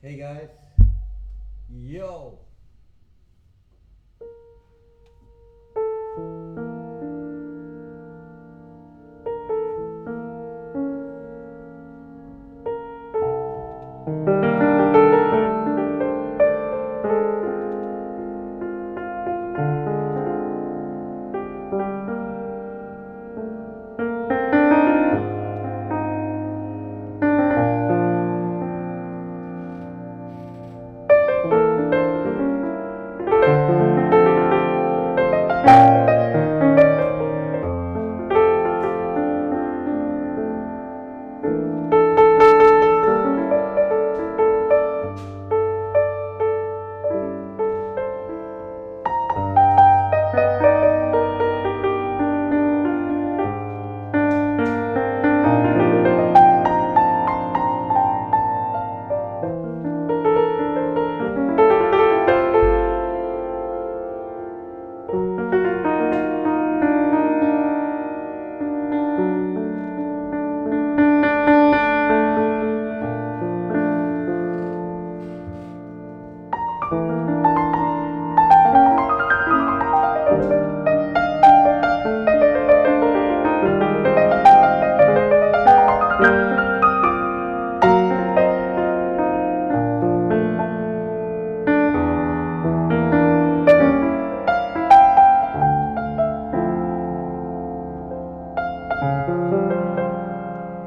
Hey guys, yo.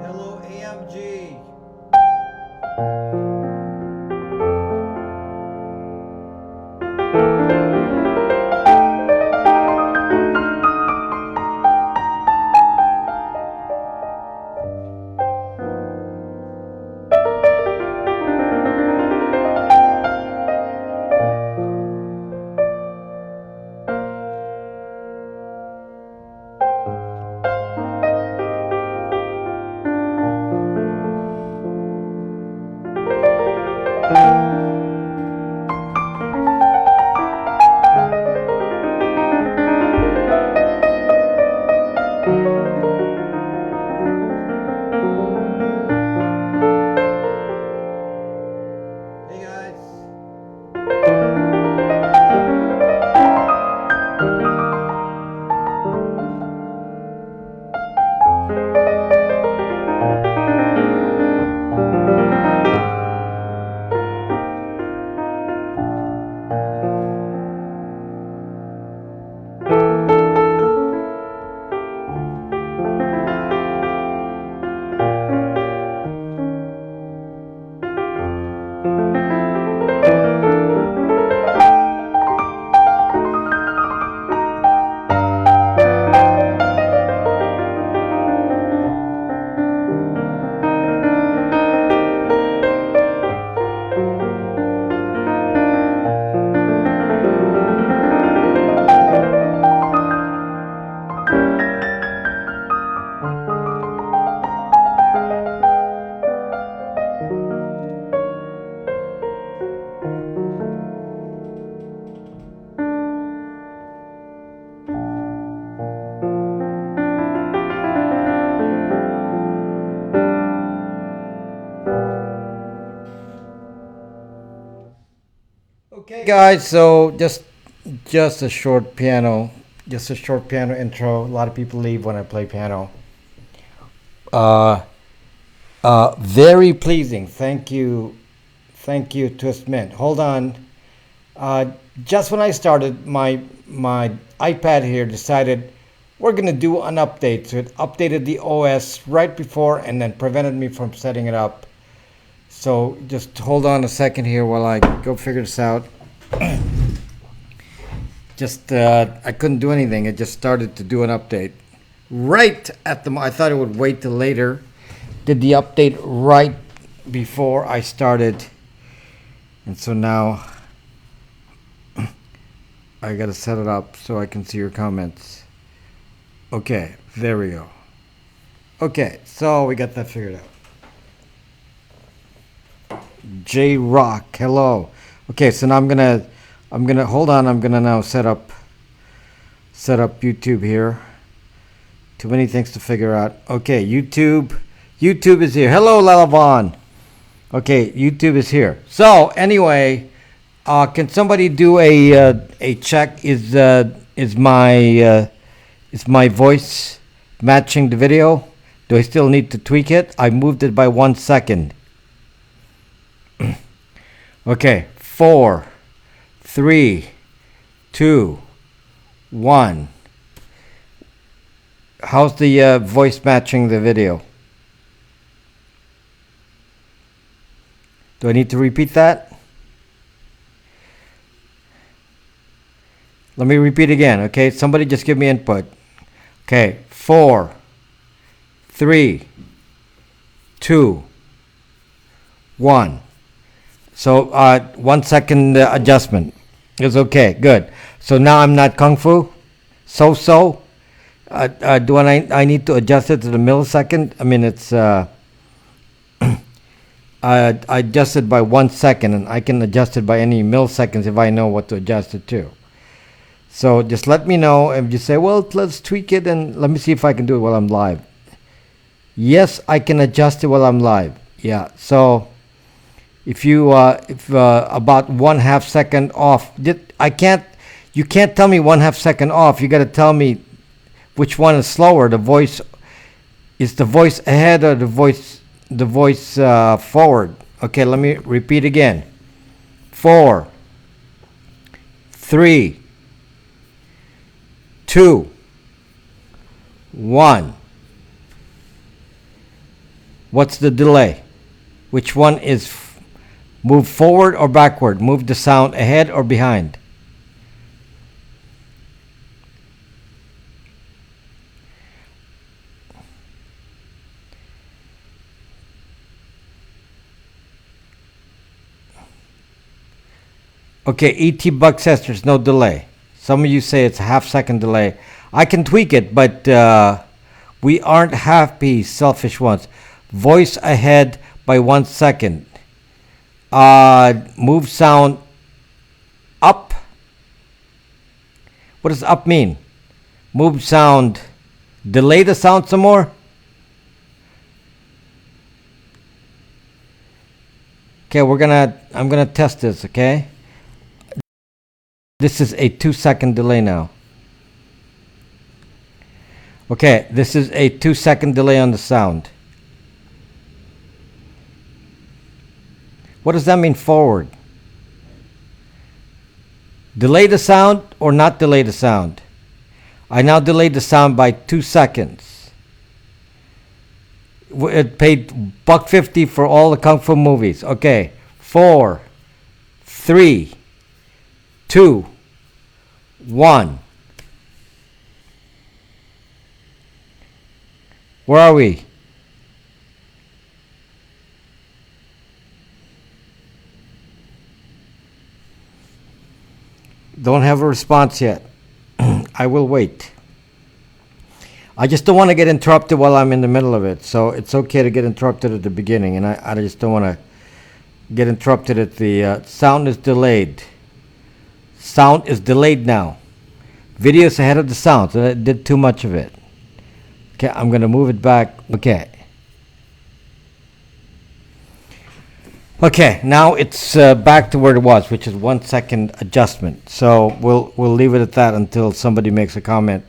Hello AMG. Hey guys. Okay guys, so just a short piano, just a short piano intro. A lot of people leave when I play piano. Uh very pleasing. Thank you, Twist Mint. Hold on. Uh, just when I started, my iPad here decided we're gonna do an update. So it updated the OS right before and then prevented me from setting it up. So just hold on a second here while I go figure this out. Just I couldn't do anything. It just started to do an update right at the. I thought it would wait till later. Did the update right before I started, and so now I gotta set it up so I can see your comments. Okay, there we go. Okay, so we got that figured out. J Rock, hello. Okay, so now I'm gonna hold on. I'm gonna now set up YouTube here. Too many things to figure out. Okay, YouTube is here. Hello, Lalavon. Okay, YouTube is here. So anyway, can somebody do a check? Is my voice matching the video? Do I still need to tweak it? I moved it by 1 second. Okay, 4, 3, 2, 1. How's the voice matching the video? Do I need to repeat that? Let me repeat again, okay? Somebody just give me input. Okay, 4, 3, 2, 1. So 1 second adjustment is okay. Good. So now I'm not kung fu. So. Do I need to adjust it to the millisecond? I mean, it's I adjusted by 1 second, and I can adjust it by any milliseconds if I know what to adjust it to. So just let me know if you say, well, let's tweak it, and let me see if I can do it while I'm live. Yes, I can adjust it while I'm live. Yeah. So if you about 1/2 second off, you can't tell me 1/2 second off. You got to tell me which one is slower. The voice is the voice ahead or the voice forward. Okay, let me repeat again. 4, 3, 2, 1. What's the delay? Which one is move forward or backward? Move the sound ahead or behind? Okay, E.T. Buck says there's no delay. Some of you say it's a 1/2 second delay. I can tweak it, but we aren't happy, selfish ones. Voice ahead by 1 second. Move sound up. What does up mean? Move sound. Delay the sound some more. Okay, I'm gonna test this, okay? This is a 2 second delay now. Okay, this is a 2 second delay on the sound. What does that mean, forward? Delay the sound or not delay the sound? I now delayed the sound by 2 seconds. It paid $1.50 for all the Kung Fu movies. Okay, 4, 3, 2, 1. Where are we? Don't have a response yet. I will wait. I just don't want to get interrupted while I'm in the middle of it. So it's okay to get interrupted at the beginning, and I just don't want to get interrupted at the sound is delayed. Sound is delayed now. Video's ahead of the sound, so I did too much of it. Okay, I'm going to move it back. Okay. Okay, now it's back to where it was, which is 1 second adjustment. So we'll leave it at that until somebody makes a comment.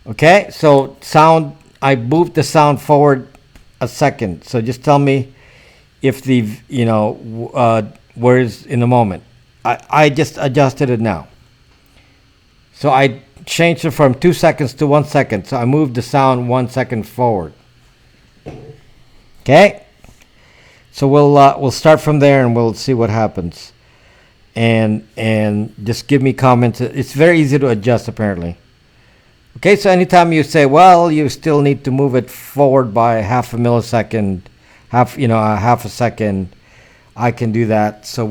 Okay, so sound, I moved the sound forward a second. So just tell me if the, where is in the moment. I just adjusted it now. So I changed it from 2 seconds to 1 second. So I moved the sound 1 second forward. Okay. So we'll start from there and we'll see what happens, and just give me comments. It's very easy to adjust apparently. Okay, so anytime you say, well, you still need to move it forward by 1/2 millisecond, a 1/2 second, I can do that. So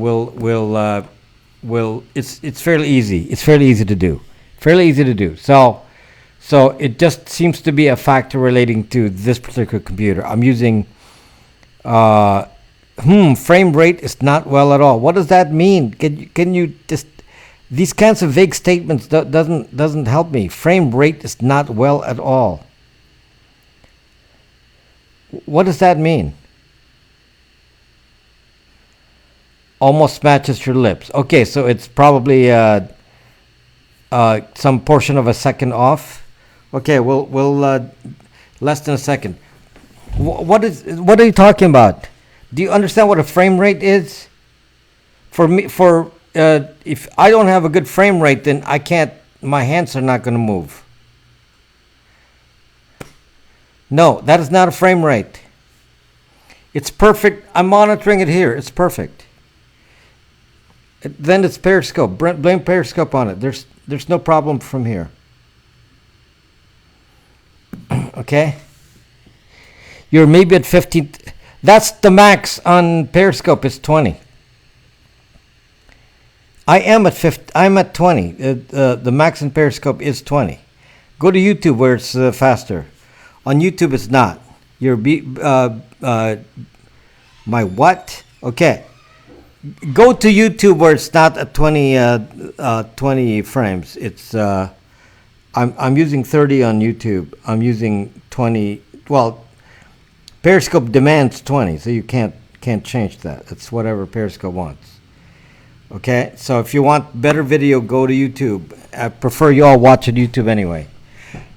it's fairly easy. It's fairly easy to do. Fairly easy to do. So it just seems to be a factor relating to this particular computer. I'm using. Frame rate is not well at all. What does that mean? Can you just, these kinds of vague statements doesn't help me. Frame rate is not well at all. What does that mean? almost matches your lips. Okay, so it's probably some portion of a second off. Okay, we'll less than a second. What are you talking about? Do you understand what a frame rate is? For me, if I don't have a good frame rate, then I can't. My hands are not going to move. No, that is not a frame rate. It's perfect. I'm monitoring it here. It's perfect. Then it's Periscope. Blame Periscope on it. There's no problem from here. Okay? You're maybe at 15. That's the max on Periscope is 20. I am at 50. I'm at 20. The max in Periscope is 20. Go to YouTube where it's faster. On YouTube it's not. My what? Okay. Go to YouTube where it's not at 20 frames. It's I'm using 30 on YouTube. I'm using 20. Well, Periscope demands 20, so you can't change that. It's whatever Periscope wants. Okay, so if you want better video, go to YouTube. I prefer you all watch it YouTube anyway.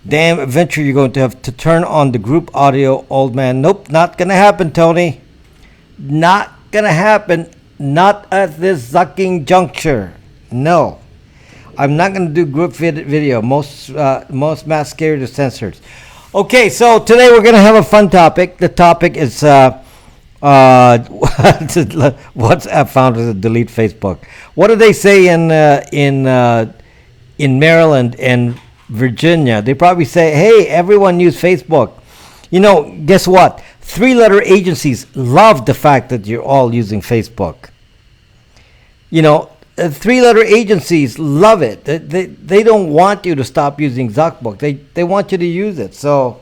Damn, eventually you're going to have to turn on the group audio, old man. Nope, not gonna happen, Tony. Not gonna happen. Not at this zucking juncture. No, I'm not gonna do group video. Most mass carriers are censored. Okay, so today we're gonna have a fun topic. The topic is WhatsApp founders that delete Facebook. What do they say in Maryland and Virginia? They probably say, "Hey, everyone use Facebook." You know, guess what? 3-letter agencies love the fact that you're all using Facebook. You know, 3-letter agencies love it. They don't want you to stop using ZocBook. They want you to use it. So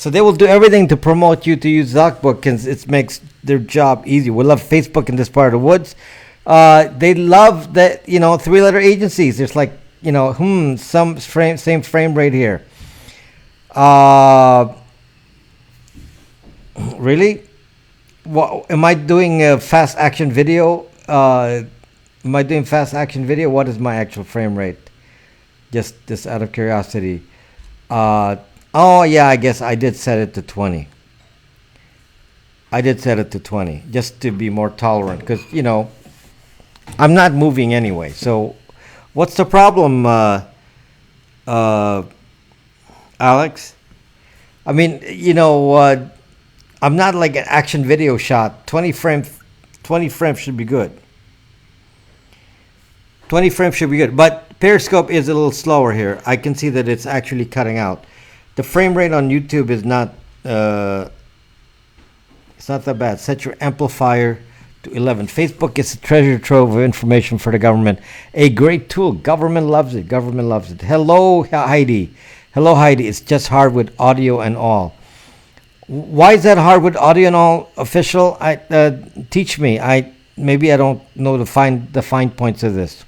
they will do everything to promote you to use ZocBook because it makes their job easy. We love Facebook in this part of the woods. They love that, 3-letter agencies. There's like, same frame rate here. Really? What, am I doing a fast action video? What is my actual frame rate? Just out of curiosity. Oh yeah, I guess I did set it to 20. Just to be more tolerant because, I'm not moving anyway. So what's the problem, Alex? I mean, I'm not like an action video shot. 20 frames should be good. 20 frames should be good. But Periscope is a little slower here. I can see that it's actually cutting out. The frame rate on YouTube is not it's not that bad. Set your amplifier to 11. Facebook is a treasure trove of information for the government. A great tool. Government loves it. Hello, Heidi. It's just hard with audio and all. Why is that hard with audio and all, official? Teach me. Maybe I don't know the fine points of this.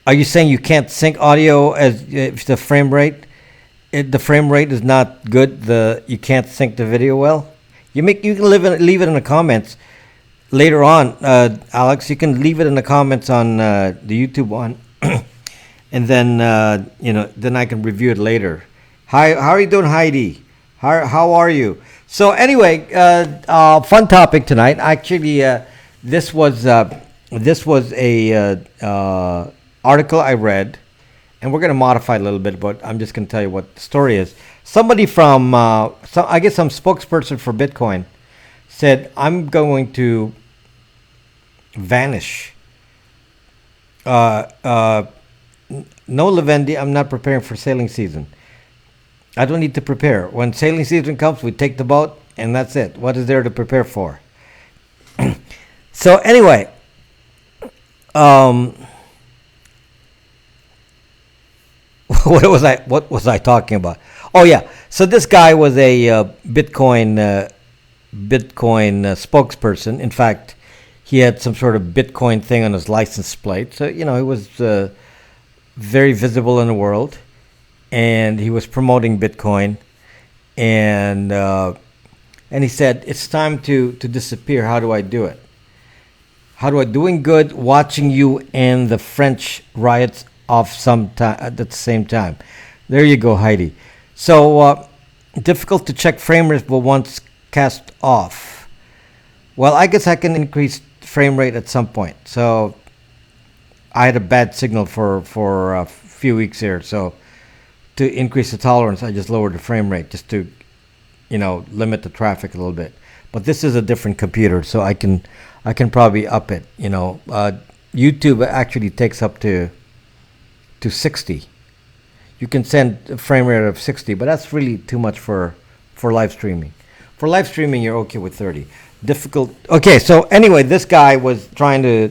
Are you saying you can't sync audio as if the frame rate? The frame rate is not good. You can't sync the video well. You can leave it in the comments later on, Alex. You can leave it in the comments on the YouTube one, and then then I can review it later. Hi, how are you doing, Heidi? How are you? So anyway, fun topic tonight. Actually, this was a article I read. And we're going to modify it a little bit, but I'm just going to tell you what the story is. Somebody from, some spokesperson for Bitcoin said, I'm going to vanish. No, Lavendi, I'm not preparing for sailing season. I don't need to prepare. When sailing season comes, we take the boat, and that's it. What is there to prepare for? So anyway, what was I talking about? Oh yeah. So this guy was a Bitcoin spokesperson. In fact, he had some sort of Bitcoin thing on his license plate. So he was very visible in the world, and he was promoting Bitcoin, and he said, "It's time to disappear. How do I do it?" How do I doing good? Watching you and the French riots off some time at the same time. There you go, Heidi. So difficult to check frame rate, but once cast off. Well, I guess I can increase frame rate at some point. So I had a bad signal for a few weeks here. So to increase the tolerance, I just lowered the frame rate just to limit the traffic a little bit. But this is a different computer, so I can probably up it. YouTube actually takes up to 60. You can send a frame rate of 60, but that's really too much for live streaming. For live streaming, you're okay with 30. Difficult. Okay, so anyway, this guy was trying to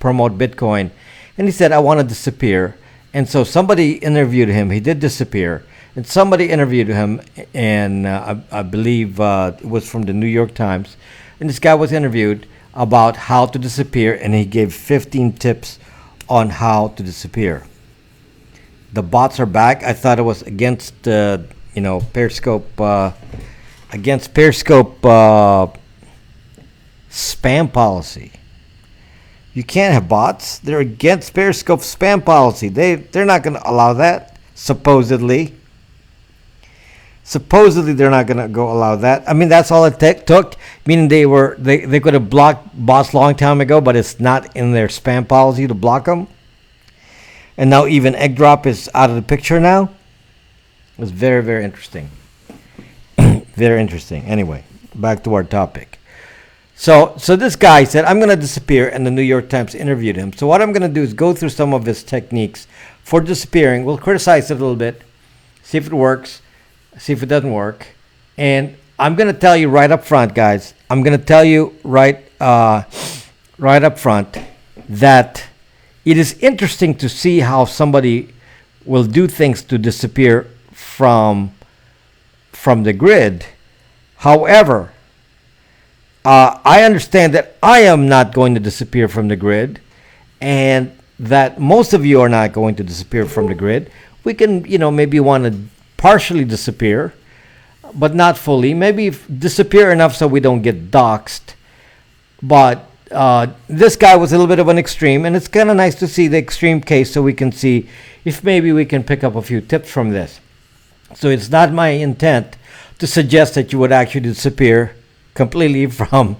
promote Bitcoin, and he said, "I want to disappear." And so somebody interviewed him. He did disappear, and somebody interviewed him, and I believe it was from the New York Times. And this guy was interviewed about how to disappear, and he gave 15 tips on how to disappear. The bots are back. I thought it was against Periscope spam policy. You can't have bots. They're against Periscope spam policy. They're not going to allow that. Supposedly, they're not going to go allow that. I mean, that's all it took. Meaning they could have blocked bots long time ago, but it's not in their spam policy to block them. And now even egg drop is out of the picture now. It was very, very interesting. Very interesting. Anyway, back to our topic. So this guy said, "I'm going to disappear," and the New York Times interviewed him. So what I'm going to do is go through some of his techniques for disappearing. We'll criticize it a little bit, see if it works, see if it doesn't work. And I'm going to tell you right up front, guys. I'm going to tell you right up front that it is interesting to see how somebody will do things to disappear from the grid. However, I understand that I am not going to disappear from the grid, and that most of you are not going to disappear from the grid. We can, maybe want to partially disappear, but not fully. Maybe disappear enough so we don't get doxxed. But this guy was a little bit of an extreme, and it's kind of nice to see the extreme case so we can see if maybe we can pick up a few tips from this. So it's not my intent to suggest that you would actually disappear completely from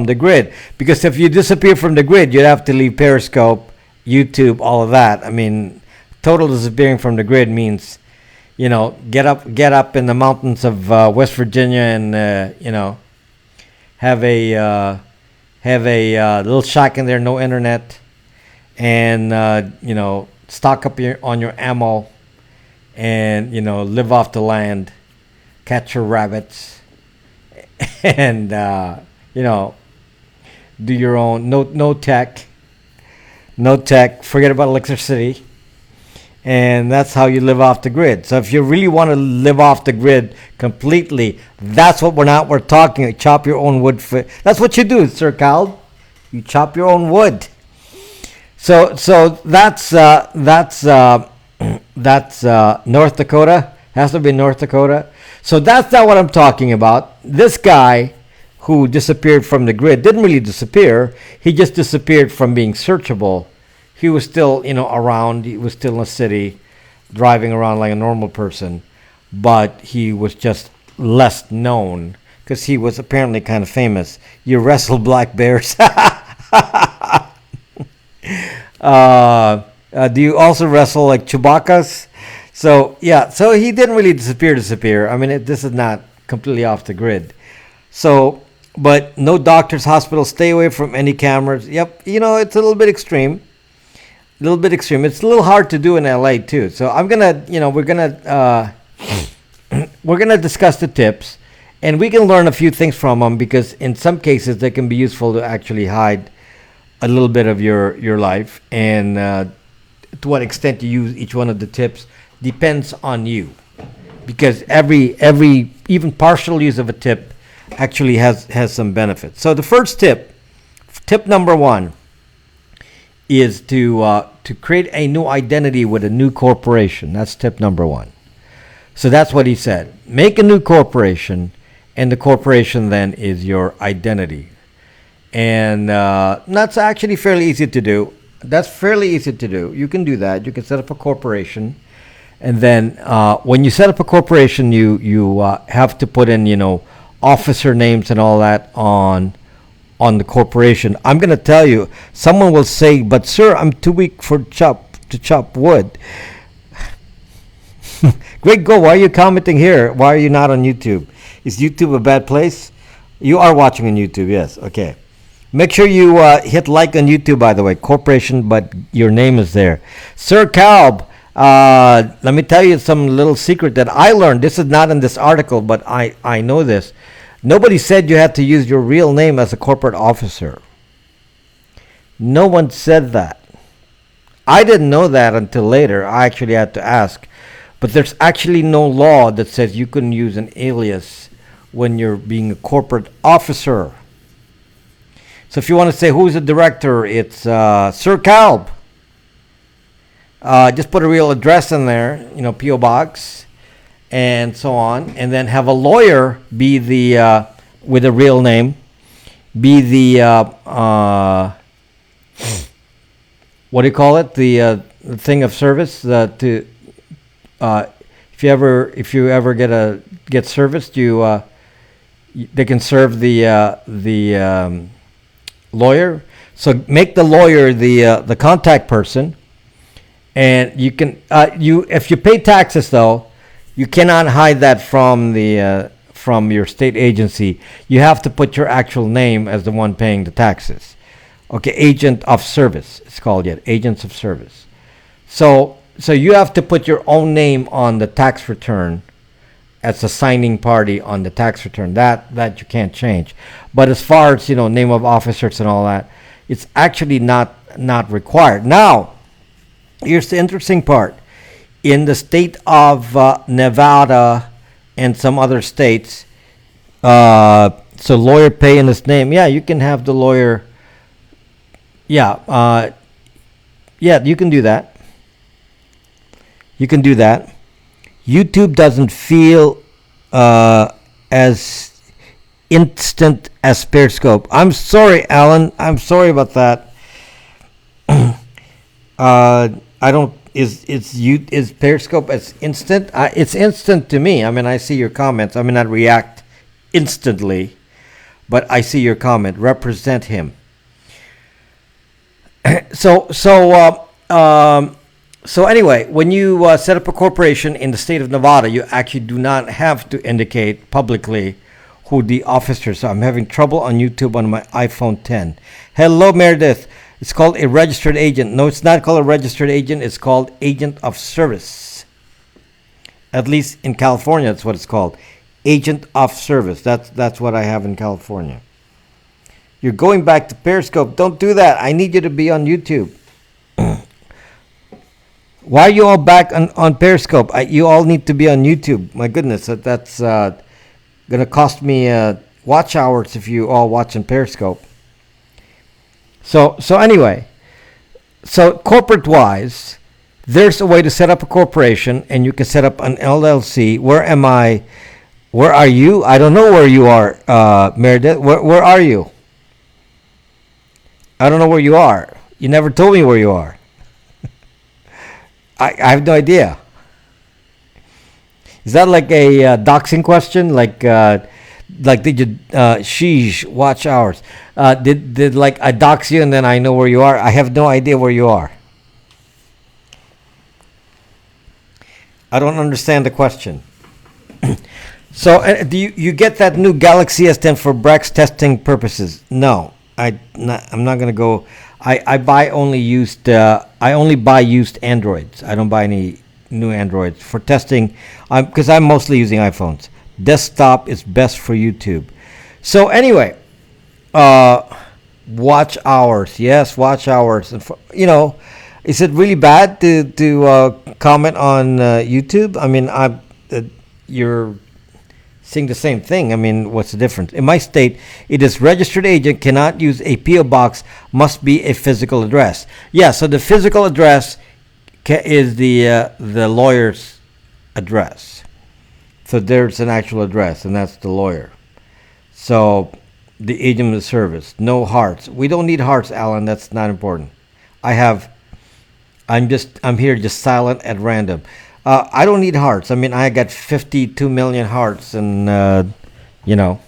the grid, because if you disappear from the grid, you'd have to leave Periscope, YouTube, all of that. I mean, total disappearing from the grid means, get up in the mountains of West Virginia and have a little shack in there, no internet, and stock up on your ammo, and live off the land, catch your rabbits, and do your own no tech, forget about electricity, and that's how you live off the grid. So if you really want to live off the grid completely, that's what we're talking. Chop your own wood. That's what you do, Sir Cal. You chop your own wood. So that's North Dakota. Has to be North Dakota. So that's not what I'm talking about. This guy who disappeared from the grid didn't really disappear. He just disappeared from being searchable. He was still, around. He was still in a city, driving around like a normal person. But he was just less known because he was apparently kind of famous. You wrestle black bears. Do you also wrestle like Chewbacca's? So he didn't really disappear. I mean, this is not completely off the grid. So, but no doctors, hospitals, stay away from any cameras. Yep, it's a little bit extreme. It's a little hard to do in LA too. So I'm gonna, we're gonna discuss the tips, and we can learn a few things from them, because in some cases they can be useful to actually hide a little bit of your life, and to what extent you use each one of the tips depends on you, because every even partial use of a tip actually has some benefits. So the first tip number 1, is to create a new identity with a new corporation. That's tip number 1. So that's what he said. Make a new corporation, and the corporation then is your identity. and that's actually fairly easy to do. That's fairly easy to do. You can do that. You can set up a corporation, and then when you set up a corporation, you have to put in officer names and all that on the corporation. I'm going to tell you, someone will say, "But sir, I'm too weak to chop wood." Great, go. Why are you commenting here? Why are you not on YouTube? Is YouTube a bad place? You are watching on YouTube, yes. Okay. Make sure you hit like on YouTube, by the way. Corporation, but your name is there. Sir Calb, let me tell you some little secret that I learned. This is not in this article, but I know this. Nobody said you had to use your real name as a corporate officer. No one said that. I didn't know that until later. I actually had to ask. But there's actually no law that says you couldn't use an alias when you're being a corporate officer. So if you want to say who's the director, it's Sir Calb. Just put a real address in there, P.O. Box, and so on. And then have a lawyer be the, with a real name, be the, what do you call it? The thing of service, if you ever get serviced, they can serve the lawyer. So make the lawyer the contact person, and you can if you pay taxes though, you cannot hide that from your state agency. You have to put your actual name as the one paying the taxes. Okay, agent of service it's called, yet agents of service. So you have to put your own name on the tax return as a signing party on the tax return. That you can't change. But as far as name of officers and all that, it's actually not required. Now, here's the interesting part. In the state of Nevada and some other states, so lawyer pay in his name. Yeah, you can have the lawyer. Yeah, you can do that. You can do that. YouTube doesn't feel as instant as Periscope. I'm sorry, Alan. I'm sorry about that. I don't. Is Periscope as instant? It's instant to me. I mean, I see your comments. I may not react instantly, but I see your comment. Represent him. So anyway, when you set up a corporation in the state of Nevada, you actually do not have to indicate publicly who the officers are. I'm having trouble on YouTube on my iPhone 10. Hello, Meredith. It's called a registered agent. No, it's not called a registered agent. It's called agent of service. At least in California, that's what it's called. Agent of service. That's what I have in California. You're going back to Periscope. Don't do that. I need you to be on YouTube. Why are you all back on Periscope? You all need to be on YouTube. My goodness, that's going to cost me watch hours if you all watch on Periscope. So anyway, so corporate-wise, there's a way to set up a corporation, and you can set up an LLC. Where am I? Where are you? I don't know where you are, Meredith. Where are you? I don't know where you are. You never told me where you are. I have no idea. Is that like a doxing question? Like did you sheesh, watch hours? Did like I dox you and then I know where you are? I have no idea where you are. I don't understand the question. So do you get that new Galaxy S10 for Brex testing purposes? No, I'm not gonna go. I buy only used. I only buy used Androids. I don't buy any new Androids for testing. Because I'm mostly using iPhones. Desktop is best for YouTube. So anyway, watch hours. Yes, watch hours. And is it really bad to comment on YouTube? I mean, you're saying the same thing. I mean, what's the difference? In my state, it is registered agent cannot use a P.O. box, must be a physical address. Yeah, so the physical address is the lawyer's address. So there's an actual address, and that's the lawyer. So the idiom of the service. No hearts. We don't need hearts, Alan. That's not important. I have. I'm here just silent at random. I don't need hearts. I mean, I got 52 million hearts, and you know,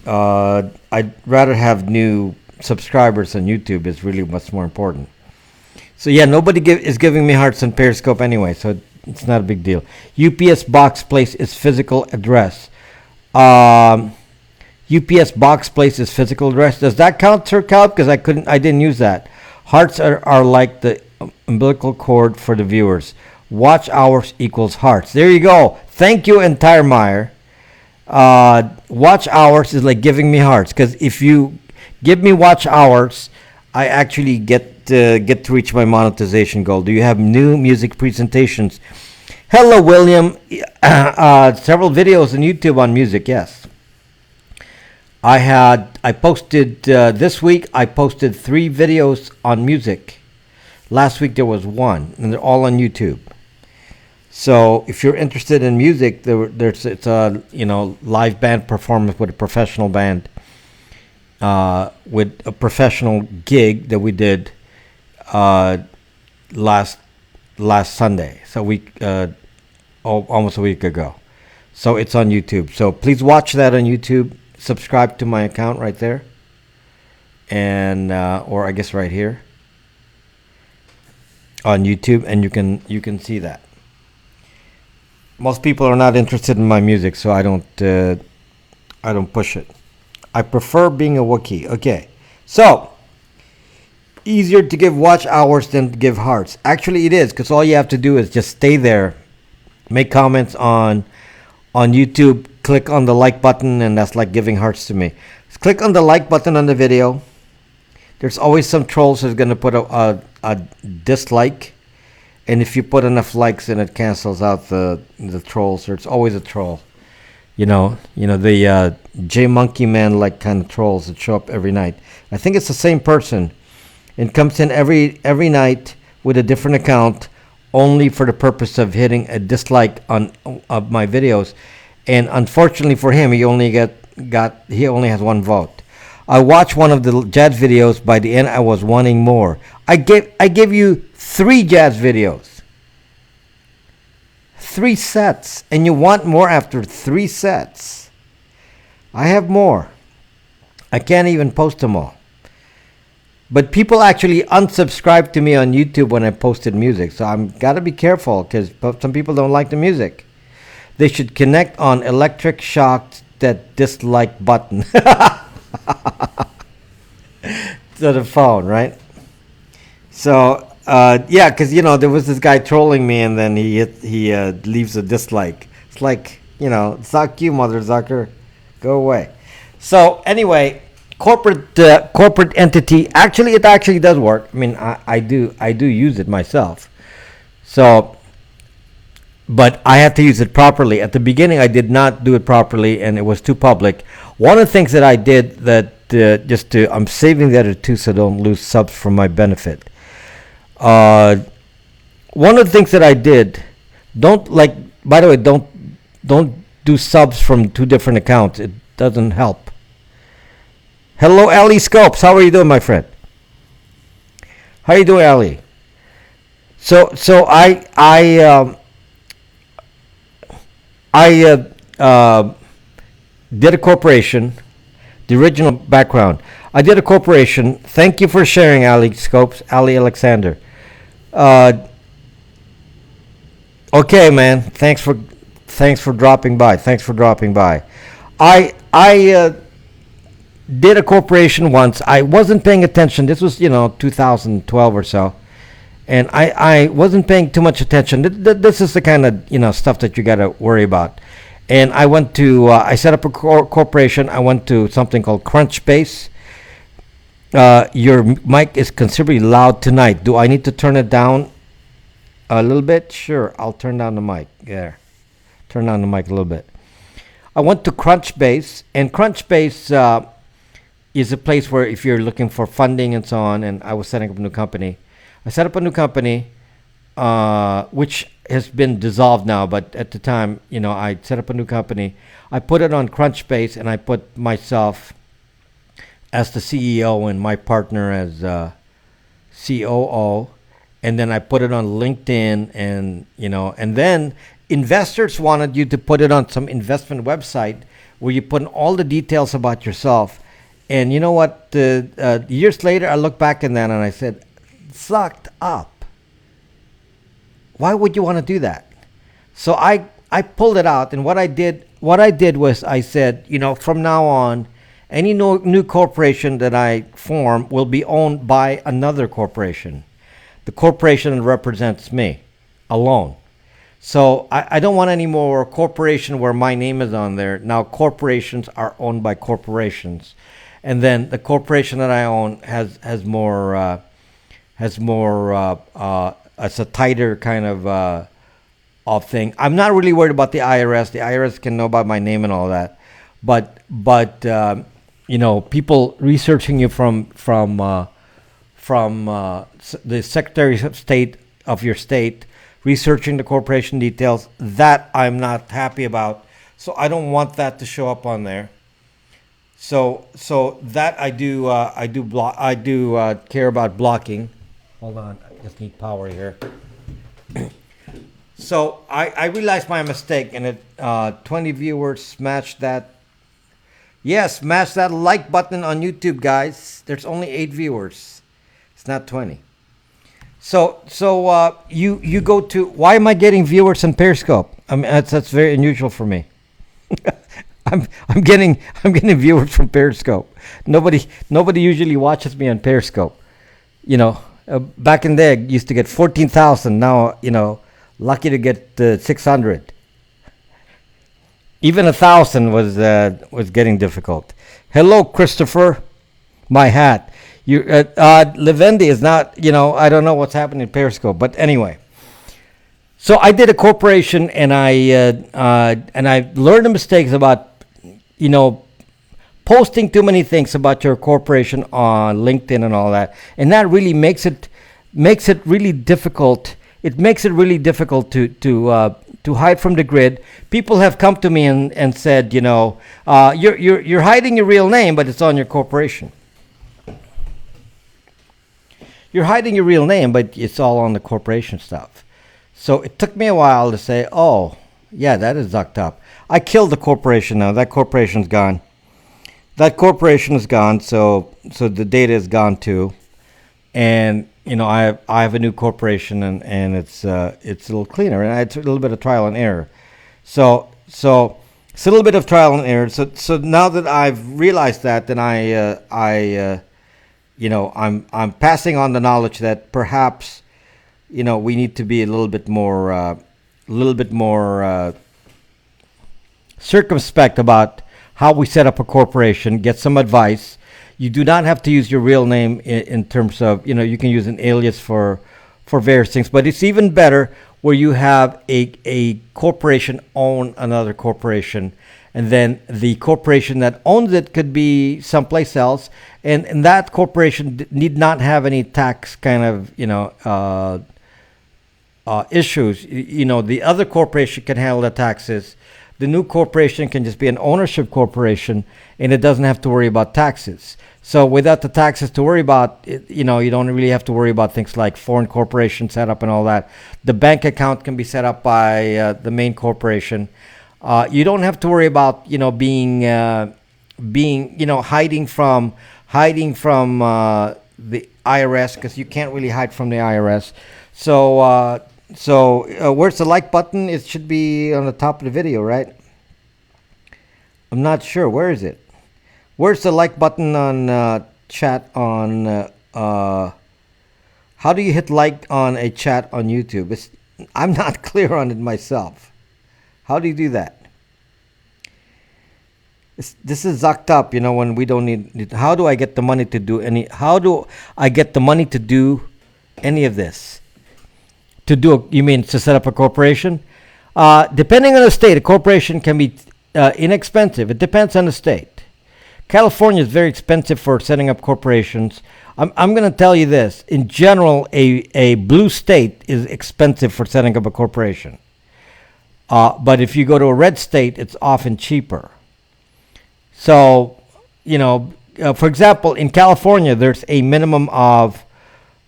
I'd rather have new subscribers on YouTube. Is really what's more important. So yeah, nobody is giving me hearts on Periscope anyway, so it's not a big deal. UPS box place is physical address. UPS box place is physical address. Does that count, Sir Cal? Because I didn't use that. Hearts are like the umbilical cord for the viewers. Watch hours equals hearts. There you go. Thank you, entire Meyer. Watch hours is like giving me hearts, because if you give me watch hours, I actually get to reach my monetization goal. Do you have new music presentations? Hello, William. Several videos on YouTube on music. Yes, I posted this week. I posted 3 videos on music. Last week there was 1, and they're all on YouTube. So if you're interested in music, it's a live band performance with a professional band, with a professional gig that we did last Sunday. So almost a week ago. So it's on YouTube. So please watch that on YouTube. Subscribe to my account right there, and or I guess right here on YouTube, and you can see that. Most people are not interested in my music, so I don't push it. I prefer being a Wookiee. Okay, so easier to give watch hours than to give hearts. Actually, it is, because all you have to do is just stay there, make comments on YouTube, click on the like button, and that's like giving hearts to me. Just click on the like button on the video. There's always some trolls who's going to put a dislike, and if you put enough likes, then it cancels out the trolls. There's always a troll. The J Monkey Man like kind of trolls that show up every night. I think it's the same person, and comes in every night with a different account, only for the purpose of hitting a dislike on of my videos. And unfortunately for him, he only has 1 vote. I watched one of the jazz videos. By the end, I was wanting more. I gave you 3 jazz videos, 3 sets, and you want more after 3 sets. I have more. I can't even post them all. But people actually unsubscribe to me on YouTube when I posted music, so I'm gotta be careful, because some people don't like the music. They should connect on electric shock that dislike button to the phone, right? So yeah, because there was this guy trolling me, and then he leaves a dislike. It's like, suck you, mother sucker, go away. So anyway, corporate entity. Actually, it actually does work. I mean, I do use it myself. So, but I had to use it properly. At the beginning, I did not do it properly, and it was too public. One of the things that I did I'm saving the other 2 so don't lose subs for my benefit. One of the things that I did, by the way, don't do subs from 2 different accounts. It doesn't help. Hello, Ali Scopes. How are you doing, my friend? How are you doing, Ali? So I did a corporation. The original background. I did a corporation. Thank you for sharing, Ali Scopes, Ali Alexander. Okay, man. Thanks for dropping by. I did a corporation once. I wasn't paying attention. This was 2012 or so, and I wasn't paying too much attention. This is the kind of stuff that you got to worry about. And I went to I set up a corporation. I went to something called Crunchbase. Your mic is considerably loud tonight. Do I need to turn it down a little bit? Sure, I'll turn down the mic. There, turn down the mic a little bit. I went to Crunchbase, and Crunchbase is a place where if you're looking for funding and so on, and I was setting up a new company. I set up a new company, which has been dissolved now, but at the time, I set up a new company. I put it on Crunchbase, and I put myself as the CEO and my partner as COO, and then I put it on LinkedIn, and and then investors wanted you to put it on some investment website where you put in all the details about yourself. And you know what? Years later, I look back in that and I said, "Sucked up. Why would you want to do that?" So I pulled it out, and what I did was I said, from now on, any new corporation that I form will be owned by another corporation. The corporation represents me alone. So I don't want any more corporation where my name is on there. Now corporations are owned by corporations, and then the corporation that I own has more it's a tighter kind of thing. I'm not really worried about the IRS. The IRS can know about my name and all that, but people researching you from the Secretary of State of your state, researching the corporation details. That I'm not happy about. So I don't want that to show up on there. So that I do care about blocking. Hold on, I just need power here. So I realized my mistake, and 20 viewers. Smash that. Yes, smash that like button on YouTube, guys. There's only 8 viewers. It's not 20. So you go to. Why am I getting viewers on Periscope? I mean, that's very unusual for me. I'm getting viewers from Periscope. Nobody usually watches me on Periscope. Back in there, used to get 14,000. Now lucky to get 600. Even 1,000 was getting difficult. Hello, Christopher. My hat. You Levendi is not. I don't know what's happening in Periscope, but anyway. So I did a corporation, and I learned the mistakes about posting too many things about your corporation on LinkedIn and all that, and that really makes it really difficult. It makes it really difficult to hide from the grid. People have come to me and said, you're hiding your real name, but it's on your corporation. You're hiding your real name, but it's all on the corporation stuff. So it took me a while to say, oh, yeah, that is zucked up. I killed the corporation now. That corporation's gone. That corporation is gone, so the data is gone too. And I have a new corporation, and it's a little cleaner, and it's a little bit of trial and error. So it's a little bit of trial and error. So now that I've realized that, then I'm passing on the knowledge that perhaps we need to be a little bit more circumspect about how we set up a corporation. Get some advice. You do not have to use your real name in terms of, you can use an alias for various things, but it's even better where you have a corporation own another corporation, and then the corporation that owns it could be someplace else, and that corporation need not have any tax kind of, issues. The other corporation can handle the taxes. The new corporation can just be an ownership corporation, and it doesn't have to worry about taxes. So without the taxes to worry about, you don't really have to worry about things like foreign corporation setup and all that. The bank account can be set up by the main corporation. You don't have to worry about, being hiding from the IRS, because you can't really hide from the IRS. So where's the like button? It should be on the top of the video, right? I'm not sure. Where is it? Where's the like button on chat on? How do you hit like on a chat on YouTube? I'm not clear on it myself. How do you do that? This is zucked up, when we don't need. How do I get the money to do any? How do I get the money to do any of this? You mean to set up a corporation? Depending on the state, a corporation can be inexpensive. It depends on the state. California is very expensive for setting up corporations. I'm going to tell you this. In general, a blue state is expensive for setting up a corporation. But if you go to a red state, it's often cheaper. So, for example, in California, there's a minimum of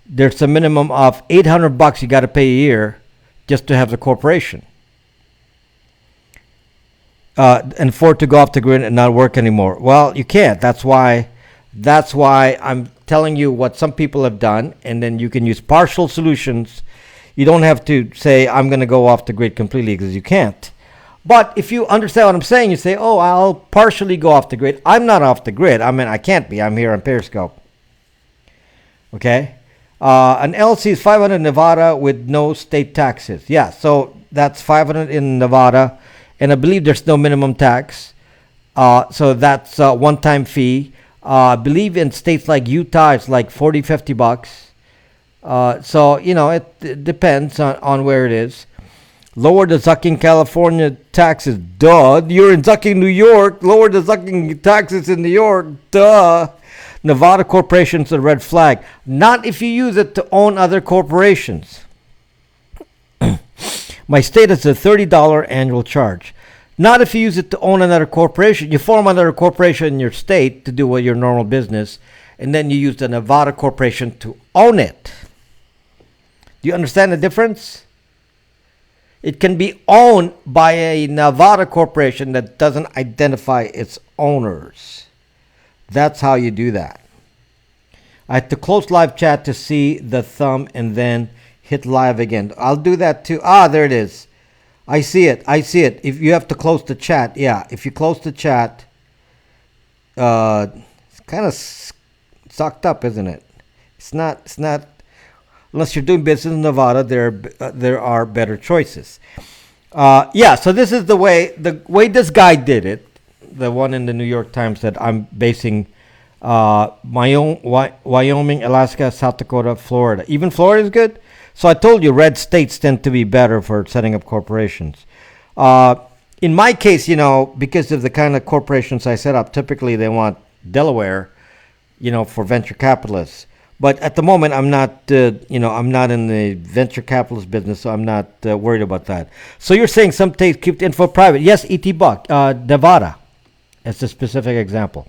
$800 you got to pay a year just to have the corporation, and for it to go off the grid and not work anymore. Well, you can't. That's why I'm telling you what some people have done, and then you can use partial solutions. You don't have to say I'm going to go off the grid completely, because you can't. But if you understand what I'm saying, you say, "Oh, I'll partially go off the grid." I'm not off the grid. I mean, I can't be. I'm here on Periscope. Okay. An LLC is 500 in Nevada with no state taxes. Yeah, so that's 500 in Nevada, and I believe there's no minimum tax. So that's a one-time fee. I believe in states like Utah, it's like 40, $50. So, it depends on where it is. Lower the Zucking California taxes. Duh. You're in Zucking, New York. Lower the Zucking taxes in New York. Duh. Nevada corporations a red flag. Not if you use it to own other corporations. My state is a $30 annual charge. Not if you use it to own another corporation. You form another corporation in your state to do your normal business, and then you use the Nevada corporation to own it. Do you understand the difference? It can be owned by a Nevada corporation that doesn't identify its owners. That's how you do that. I had to close live chat to see the thumb and then hit live again. I'll do that too. There it is. I see it. If you have to close the chat, yeah. If you close the chat, it's kind of sucked up, isn't it? It's not. Unless you're doing business in Nevada, there are better choices. Yeah. So this is the way this guy did it. The one in the New York Times that I'm basing Wyoming, Alaska, South Dakota, Florida. Even Florida is good. So I told you, red states tend to be better for setting up corporations. In my case, because of the kind of corporations I set up, typically they want Delaware, for venture capitalists. But at the moment, I'm not in the venture capitalist business, so I'm not worried about that. So you're saying some states keep the info private? Yes, ET Buck, Nevada. That's a specific example.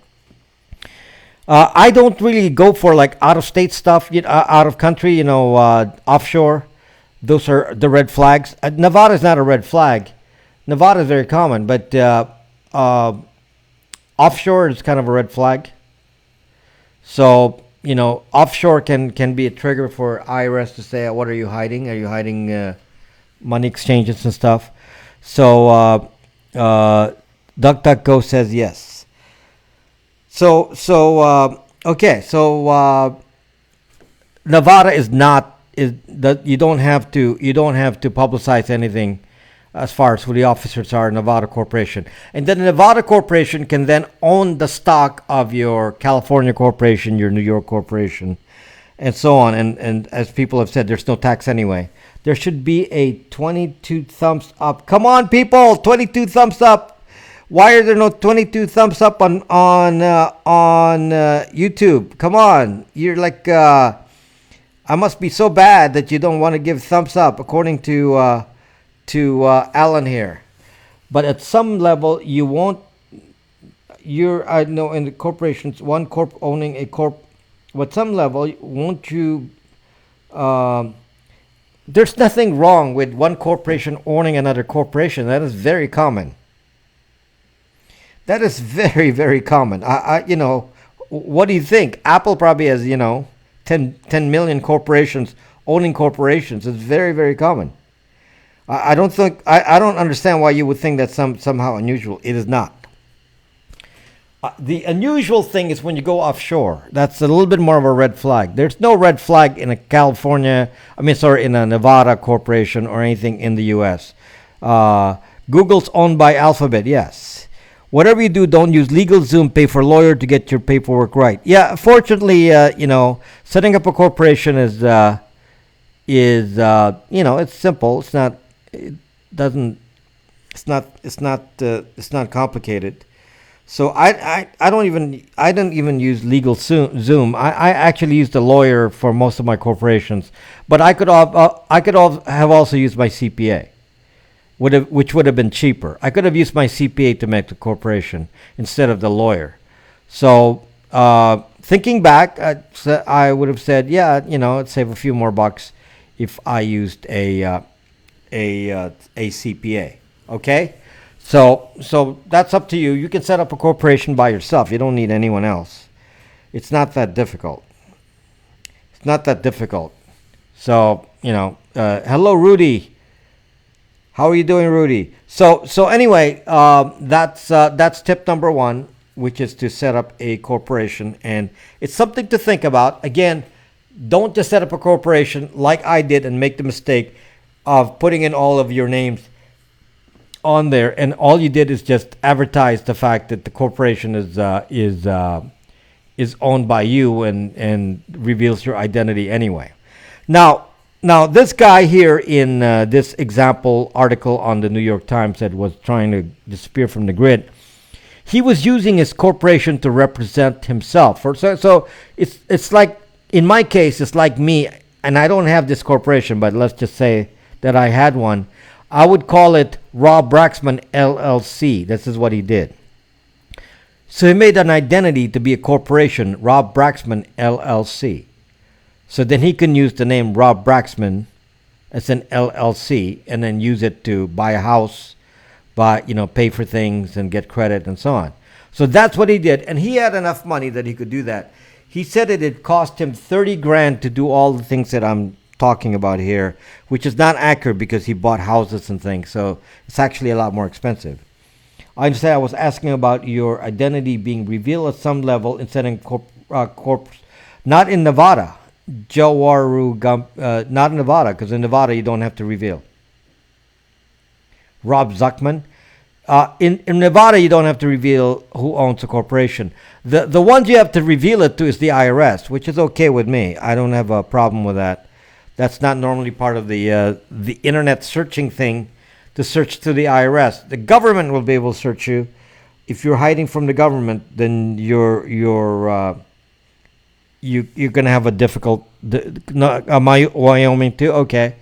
I don't really go for like out of state stuff, out of country, offshore. Those are the red flags. Nevada is not a red flag. Nevada is very common, but offshore is kind of a red flag. So, offshore can be a trigger for IRS to say, what are you hiding? Are you hiding money exchanges and stuff? So, DuckDuckGo says yes. So Nevada is that you don't have to publicize anything as far as who the officers are in Nevada corporation, and then the Nevada corporation can then own the stock of your California corporation, your New York corporation, and so on. And as people have said, there's no tax anyway. There should be a 22 thumbs up. Come on, people, 22 thumbs up. Why are there no 22 thumbs up on YouTube? Come on. You're like, I must be so bad that you don't want to give thumbs up, according to Alan here. But at some level, you won't. I know in the corporations, one corp owning a corp. But some level, won't you? There's nothing wrong with one corporation owning another corporation. That is very common. That is very, very common. What do you think? Apple probably has, 10 million corporations owning corporations. It's very, very common. I don't understand why you would think that's somehow unusual. It is not. The unusual thing is when you go offshore. That's a little bit more of a red flag. There's no red flag in a in a Nevada corporation or anything in the U.S. Google's owned by Alphabet, yes. Whatever you do, don't use LegalZoom. Pay for a lawyer to get your paperwork right. Yeah, fortunately, setting up a corporation is it's simple. It's not complicated. So I don't even use LegalZoom. I actually used a lawyer for most of my corporations, but I could have also used my CPA. Which would have been cheaper. I could have used my CPA to make the corporation instead of the lawyer. So Thinking back, I would have said, yeah, it'd save a few more bucks if I used a CPA. Okay, so that's up to you. You can set up a corporation by yourself. You don't need anyone else. It's not that difficult. It's not that difficult. So hello, Rudy. How are you doing, Rudy? So anyway, that's tip number one, which is to set up a corporation, and it's something to think about. Again, don't just set up a corporation like I did and make the mistake of putting in all of your names on there, and all you did is just advertise the fact that the corporation is owned by you and reveals your identity anyway. Now, this guy here in this example article on the New York Times that was trying to disappear from the grid, he was using his corporation to represent himself. So it's like, in my case, it's like me, and I don't have this corporation, but let's just say that I had one. I would call it Rob Braxman LLC. This is what he did. So he made an identity to be a corporation, Rob Braxman LLC. So then he can use the name Rob Braxman as an LLC and then use it to buy a house, pay for things and get credit and so on. So that's what he did. And he had enough money that he could do that. He said it cost him 30 grand to do all the things that I'm talking about here, which is not accurate because he bought houses and things. So it's actually a lot more expensive. I understand I was asking about your identity being revealed at some level in setting corps, not in Nevada. Jawaru not in Nevada, because in Nevada you don't have to reveal. Rob Zuckman. In Nevada you don't have to reveal who owns a corporation. The ones you have to reveal it to is the IRS, which is okay with me. I don't have a problem with that. That's not normally part of the internet searching thing, to search to the IRS. The government will be able to search you. If you're hiding from the government, then you're gonna have a difficult. Wyoming too. Okay,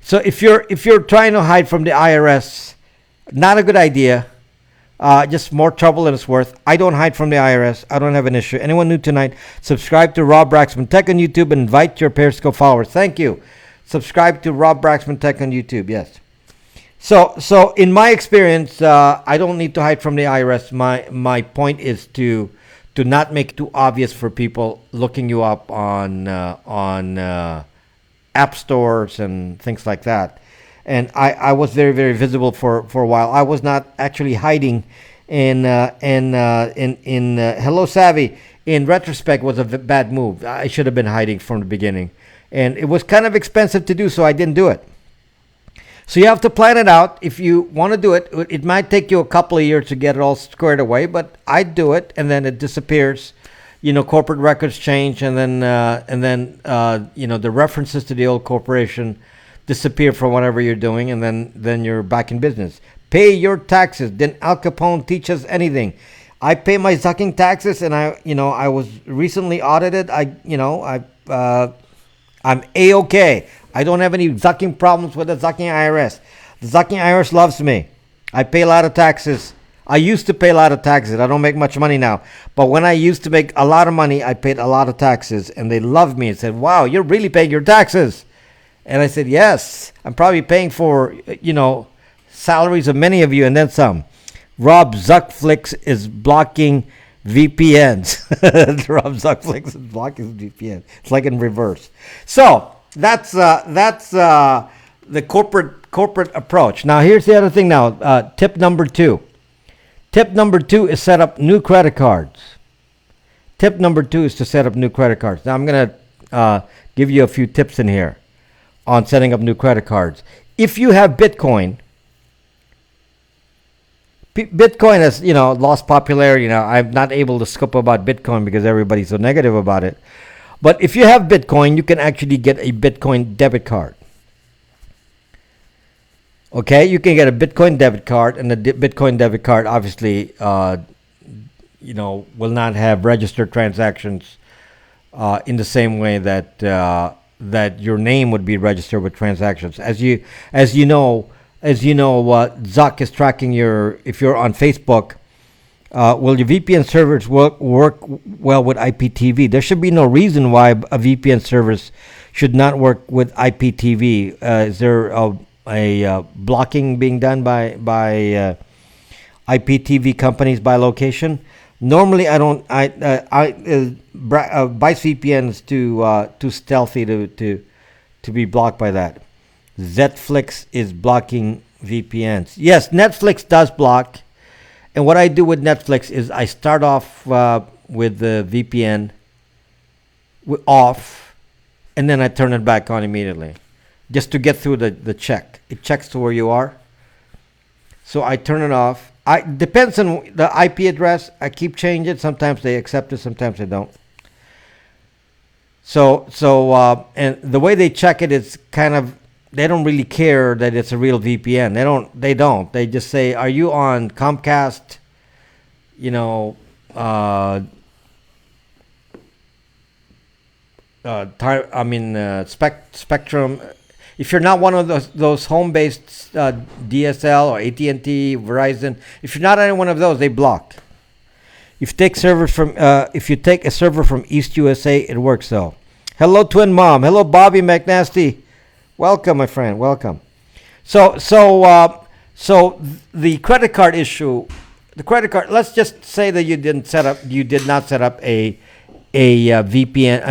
so if you're trying to hide from the IRS, not a good idea. Just more trouble than it's worth. I don't hide from the IRS. I don't have an issue. Anyone new tonight, subscribe to Rob Braxman Tech on YouTube and invite your Periscope followers. Thank you. Subscribe to Rob Braxman Tech on YouTube. Yes. So in my experience, I don't need to hide from the IRS. My point is to not make it too obvious for people looking you up on app stores and things like that. And I was very, very visible for a while. I was not actually hiding. In Hello Savvy, in retrospect, was a bad move. I should have been hiding from the beginning, and it was kind of expensive to do, so I didn't do it. So you have to plan it out. If you want to do it, it might take you a couple of years to get it all squared away, but I do it, and then it disappears. Corporate records change, and then the references to the old corporation disappear from whatever you're doing, and then you're back in business. Pay your taxes. Didn't Al Capone teach us anything? I pay my zucking taxes, and I was recently audited. I'm A-okay. I don't have any zucking problems with the zucking IRS. The zucking IRS loves me. I pay a lot of taxes. I used to pay a lot of taxes. I don't make much money now. But when I used to make a lot of money, I paid a lot of taxes, and they loved me and said, wow, you're really paying your taxes. And I said, yes, I'm probably paying for, salaries of many of you and then some. Rob Zuckflix is blocking VPNs. Rob Zuckflix is blocking VPNs. It's like in reverse. So that's the corporate approach. Now here's the other thing. Now tip number 2. Tip number 2 is set up new credit cards. Tip number 2 is to set up new credit cards. Now I'm gonna give you a few tips in here on setting up new credit cards. If you have Bitcoin, Bitcoin has, lost popularity now. I'm not able to scoop about Bitcoin because everybody's so negative about it. But if you have Bitcoin, you can actually get a Bitcoin debit card. Okay, you can get a Bitcoin debit card, and the Bitcoin debit card obviously, will not have registered transactions in the same way that your name would be registered with transactions. As you know, Zuck is tracking if you're on Facebook, Will your VPN servers work well with IPTV? There should be no reason why a VPN service should not work with IPTV. Is there a blocking being done by IPTV companies by location? Normally, I don't. Vice VPN is too stealthy to be blocked by that. Netflix is blocking VPNs. Yes, Netflix does block. And what I do with Netflix is I start off with the VPN off, and then I turn it back on immediately, just to get through the check. It checks to where you are. So I turn it off. Depends on the IP address. I keep changing it. Sometimes they accept it, sometimes they don't. And the way they check it is kind of, they don't really care that it's a real VPN. They don't. They just say, "Are you on Comcast? You know, Spectrum." If you're not one of those home-based DSL or AT&T, Verizon, if you're not any one of those, they block. If you take a server from East USA, it works though. Hello, Twin Mom. Hello, Bobby McNasty. Welcome, my friend. Welcome. So the credit card issue, let's just say that you did not set up a VPN.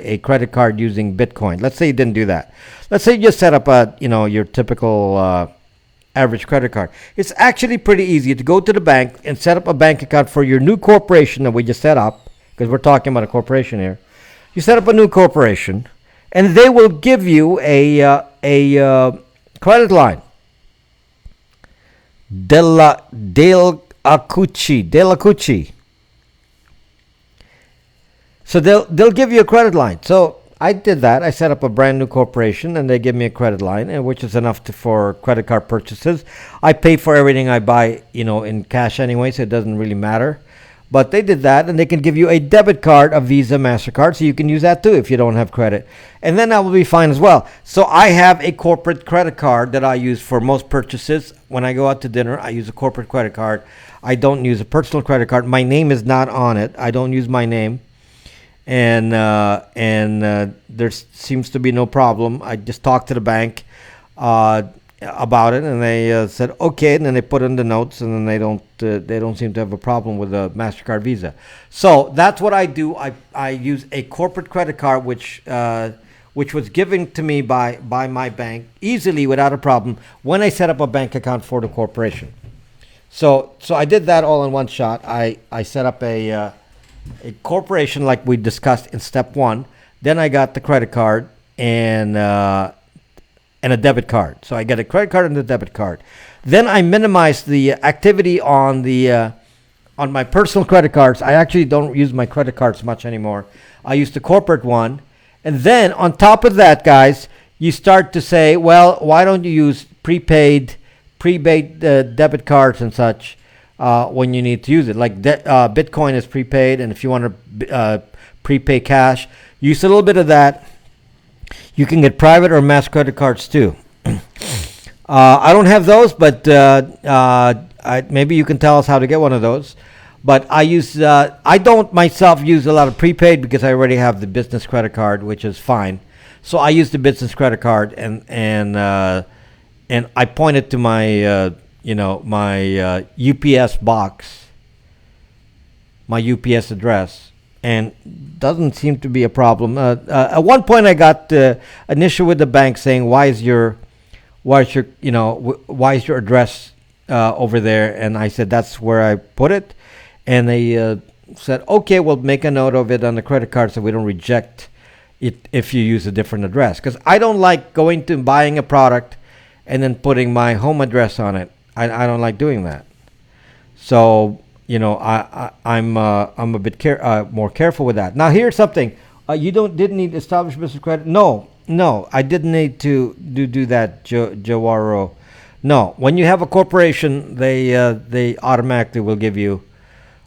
A credit card using Bitcoin. Let's say you didn't do that. Let's say you just set up your typical average credit card. It's actually pretty easy to go to the bank and set up a bank account for your new corporation that we just set up, because we're talking about a corporation here. You set up a new corporation, and they will give you a credit line. Dell'Acucci. So they'll give you a credit line. So I did that. I set up a brand new corporation, and they give me a credit line, and which is enough for credit card purchases. I pay for everything I buy, in cash anyway, so it doesn't really matter. But they did that, and they can give you a debit card, a Visa, MasterCard, so you can use that too if you don't have credit. And then that will be fine as well. So I have a corporate credit card that I use for most purchases. When I go out to dinner, I use a corporate credit card. I don't use a personal credit card. My name is not on it. I don't use my name. And there seems to be no problem. I just talked to the bank about it, and they said okay, and then they put in the notes, and then they don't seem to have a problem with a MasterCard, Visa. So that's what I do. I use a corporate credit card, which was given to me by my bank easily without a problem when I set up a bank account for the corporation. So I did that all in one shot. I set up a corporation like we discussed in step one. Then I got the credit card and a debit card. So I get a credit card and a debit card. Then I minimized the activity on my personal credit cards. I actually don't use my credit cards much anymore. I use the corporate one. And then on top of that, guys, you start to say, well, why don't you use prepaid debit cards and such when you need to use it? Like Bitcoin is prepaid, and if you want to prepay cash, use a little bit of that. You can get private or mass credit cards too. I don't have those, but maybe you can tell us how to get one of those. But I don't myself use a lot of prepaid because I already have the business credit card, which is fine. So I use the business credit card, and I point it to my my UPS box, my UPS address, and doesn't seem to be a problem. At one point, I got an issue with the bank saying, "Why is your address over there?" And I said, "That's where I put it." And they said, "Okay, we'll make a note of it on the credit card so we don't reject it if you use a different address." Because I don't like going to buying a product and then putting my home address on it. I don't like doing that. So I'm a bit more careful with that. Now here's something: you didn't need established business credit. No, I didn't need to do that, Jawaro. No, when you have a corporation, they automatically will give you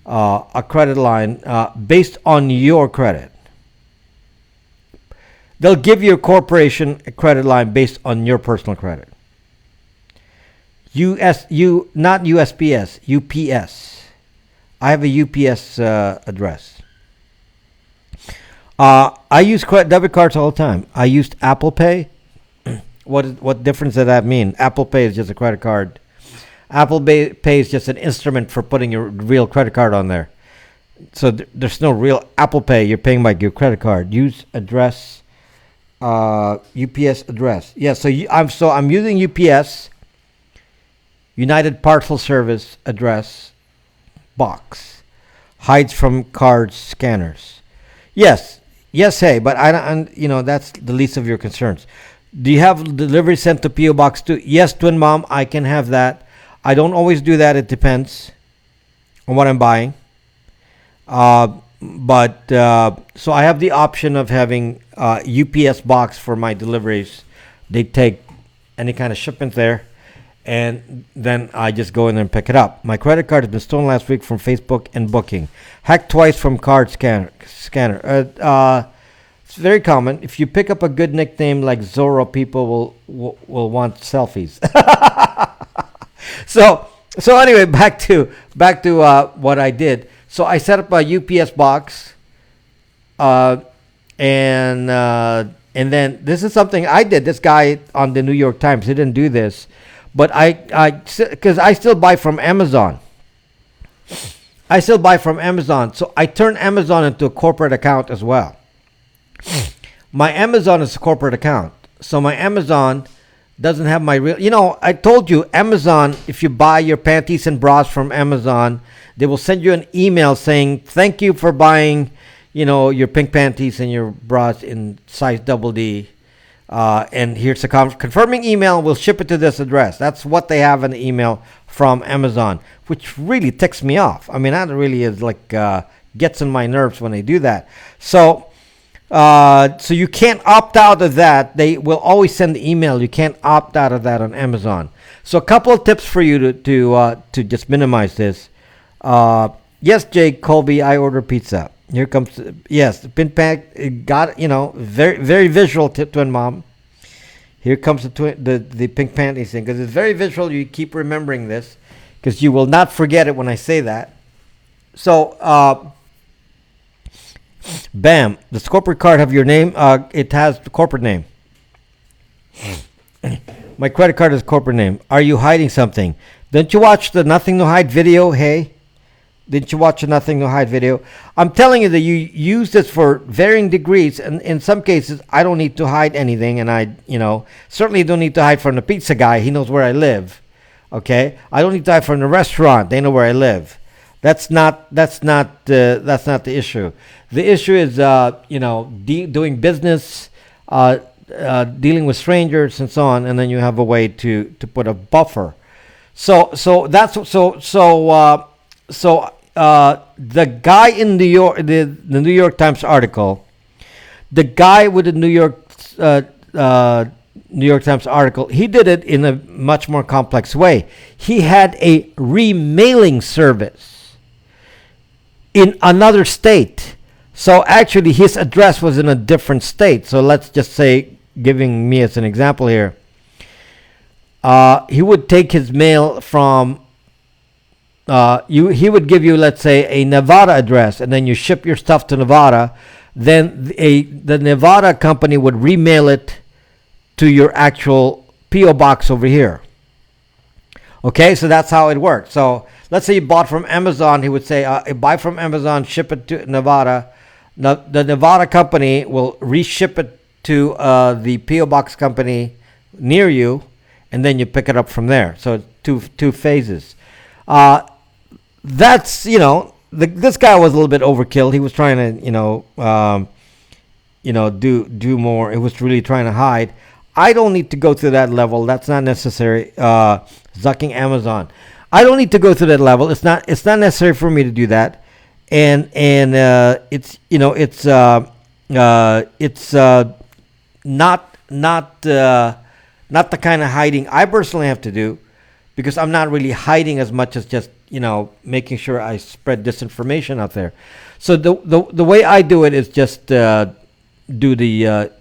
a credit line based on your credit. They'll give your corporation a credit line based on your personal credit. Not USPS, UPS. I have a UPS address. I use debit cards all the time. I used Apple Pay. What difference does that mean? Apple Pay is just a credit card. Pay is just an instrument for putting your real credit card on there. So there's no real Apple Pay. You're paying by your credit card. Use address, UPS address. Yeah. I'm using UPS, United Parcel Service address box. Hides from cards scanners. Yes. Hey, but I don't. That's the least of your concerns. Do you have delivery sent to PO Box 2? Yes, Twin Mom, I can have that. I don't always do that. It depends on what I'm buying. So I have the option of having UPS box for my deliveries. They take any kind of shipment there, and then I just go in there and pick it up. My credit card has been stolen last week from Facebook and Booking. Hacked twice from card scanner. It's very common. If you pick up a good nickname like Zorro, people will want selfies. So anyway, back to what I did. So I set up a UPS box, and then this is something I did. This guy on the New York Times, he didn't do this, but because I still buy from Amazon. So I turned Amazon into a corporate account as well. My Amazon is a corporate account, so my Amazon doesn't have my real. I told you, Amazon. If you buy your panties and bras from Amazon, they will send you an email saying thank you for buying, your pink panties and your bras in size double D. And here's a confirming email. We'll ship it to this address. That's what they have in the email from Amazon, which really ticks me off. I mean, that really is gets on my nerves when they do that. So you can't opt out of that. They will always send the email. You can't opt out of that on Amazon. So a couple of tips for you to just minimize this. Yes, Jake Colby, I order pizza. Here comes, yes, pin pack, got, very, very visual, Twin Mom. Here comes the pink panties thing, because it's very visual. You keep remembering this, because you will not forget it when I say that. So, bam, does corporate card have your name? It has the corporate name. My credit card is corporate name. Are you hiding something? Didn't you watch the Nothing to Hide video? Hey, didn't you watch the Nothing to Hide video? I'm telling you that you use this for varying degrees, and in some cases, I don't need to hide anything, and I, certainly don't need to hide from the pizza guy. He knows where I live. Okay, I don't need to hide from the restaurant. They know where I live. That's not the issue. The issue is doing business, dealing with strangers and so on, and then you have a way to put a buffer. So the guy in New York, the New York Times article, the guy with the New York Times article, he did it in a much more complex way. He had a remailing service in another state. So actually his address was in a different state. So let's just say, giving me as an example here, he would take his mail from he would give you, let's say, a Nevada address, and then you ship your stuff to Nevada. Then the Nevada company would remail it to your actual PO box over here. Okay, so that's how it works. So let's say you bought from Amazon. He would say, buy from Amazon, ship it to Nevada. The Nevada company will reship it to the PO box company near you, and then you pick it up from there. So two phases. That's, this guy was a little bit overkill. He was trying to, do more. It was really trying to hide. I don't need to go to that level. That's not necessary. Zucking Amazon. I don't need to go to that level. It's not necessary for me to do that. And it's not the kind of hiding I personally have to do, because I'm not really hiding as much as just, making sure I spread disinformation out there. So the way I do it is just do the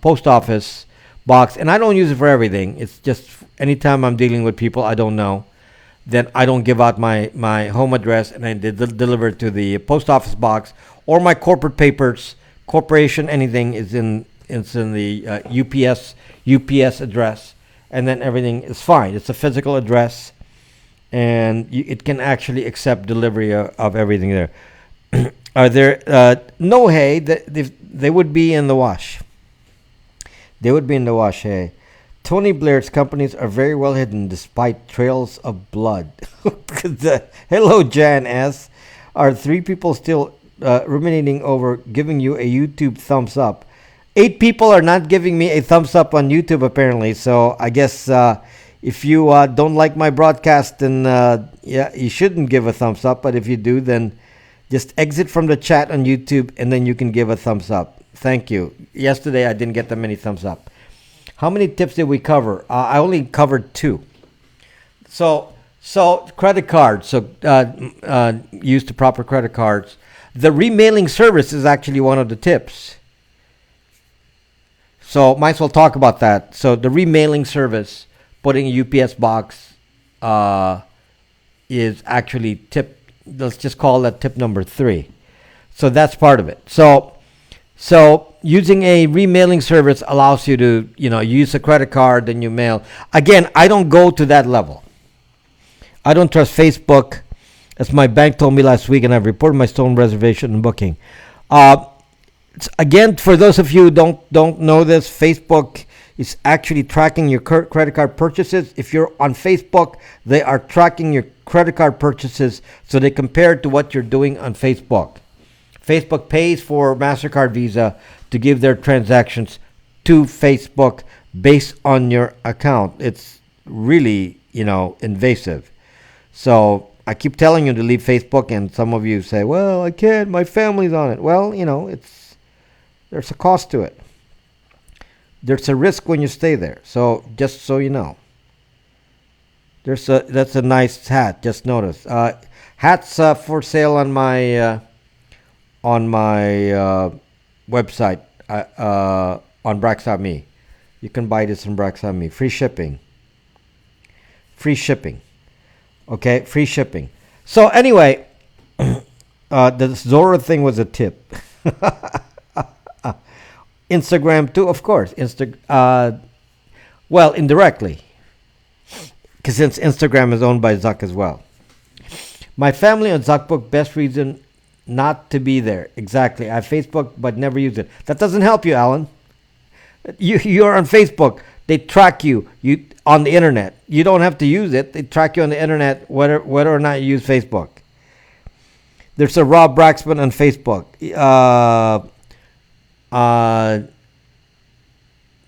post office box, and I don't use it for everything. It's just anytime I'm dealing with people I don't know, then I don't give out my home address, and I deliver it to the post office box, or my corporate papers, corporation, anything is in the UPS address, and then everything is fine. It's a physical address, and it can actually accept delivery of everything there. Are there no, hey, they would be in the wash. They would be in the wash, hey. Tony Blair's companies are very well hidden despite trails of blood. Hello, Jan S. Are three people still ruminating over giving you a YouTube thumbs up? 8 people are not giving me a thumbs up on YouTube, apparently. So I guess if you don't like my broadcast, then yeah, you shouldn't give a thumbs up. But if you do, then just exit from the chat on YouTube, and then you can give a thumbs up. Thank you. Yesterday, I didn't get that many thumbs up. How many tips did we cover? I only covered 2. So credit cards. So use the proper credit cards. The remailing service is actually one of the tips. So might as well talk about that. So the remailing service, putting a UPS box, is actually tip. Let's just call that tip number 3. So that's part of it. So using a remailing service allows you to, use a credit card, then you mail. Again, I don't go to that level. I don't trust Facebook, as my bank told me last week, and I've reported my stolen reservation and booking. Again, for those of you who don't know this, Facebook is actually tracking your credit card purchases. If you're on Facebook, they are tracking your credit card purchases, so they compare it to what you're doing on Facebook. Facebook pays for MasterCard, Visa to give their transactions to Facebook based on your account. It's really, invasive. So I keep telling you to leave Facebook, and some of you say, well, I can't, my family's on it. Well, there's a cost to it. There's a risk when you stay there. So just so you know. That's a nice hat. Just notice. Hats for sale on my website on Brax.me. You can buy this on Brax.me. Free shipping. Okay, free shipping. So anyway, the Zora thing was a tip. Instagram too, of course. Well, indirectly, because since Instagram is owned by Zuck as well. My family on Zuckbook, best reason not to be there. Exactly. I have Facebook, but never use it. That doesn't help you, Alan. You're on Facebook. They track you on the internet. You don't have to use it. They track you on the internet, whether or not you use Facebook. There's a Rob Braxman on Facebook.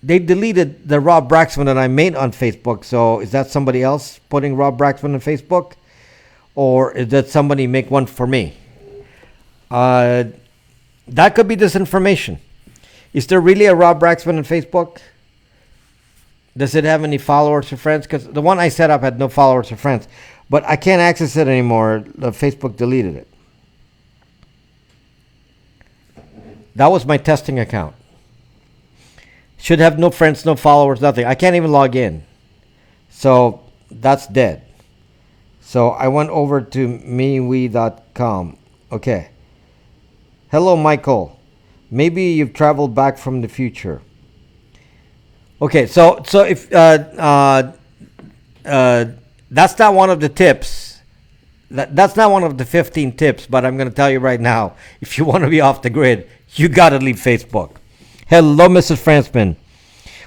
They deleted the Rob Braxman that I made on Facebook. So is that somebody else putting Rob Braxman on Facebook? Or is that somebody make one for me? That could be disinformation. Is there really a Rob Braxman on Facebook? Does it have any followers or friends? Because the one I set up had no followers or friends. But I can't access it anymore. The Facebook deleted it. That was my testing account. Should have no friends, no followers, nothing. I can't even log in. So that's dead. So I went over to MeWe.com. Okay. Hello, Michael. Maybe you've traveled back from the future. Okay, so if that's not one of the tips. That's not one of the 15 tips, but I'm going to tell you right now, if you want to be off the grid, you got to leave Facebook. Hello, Mrs. Fransman.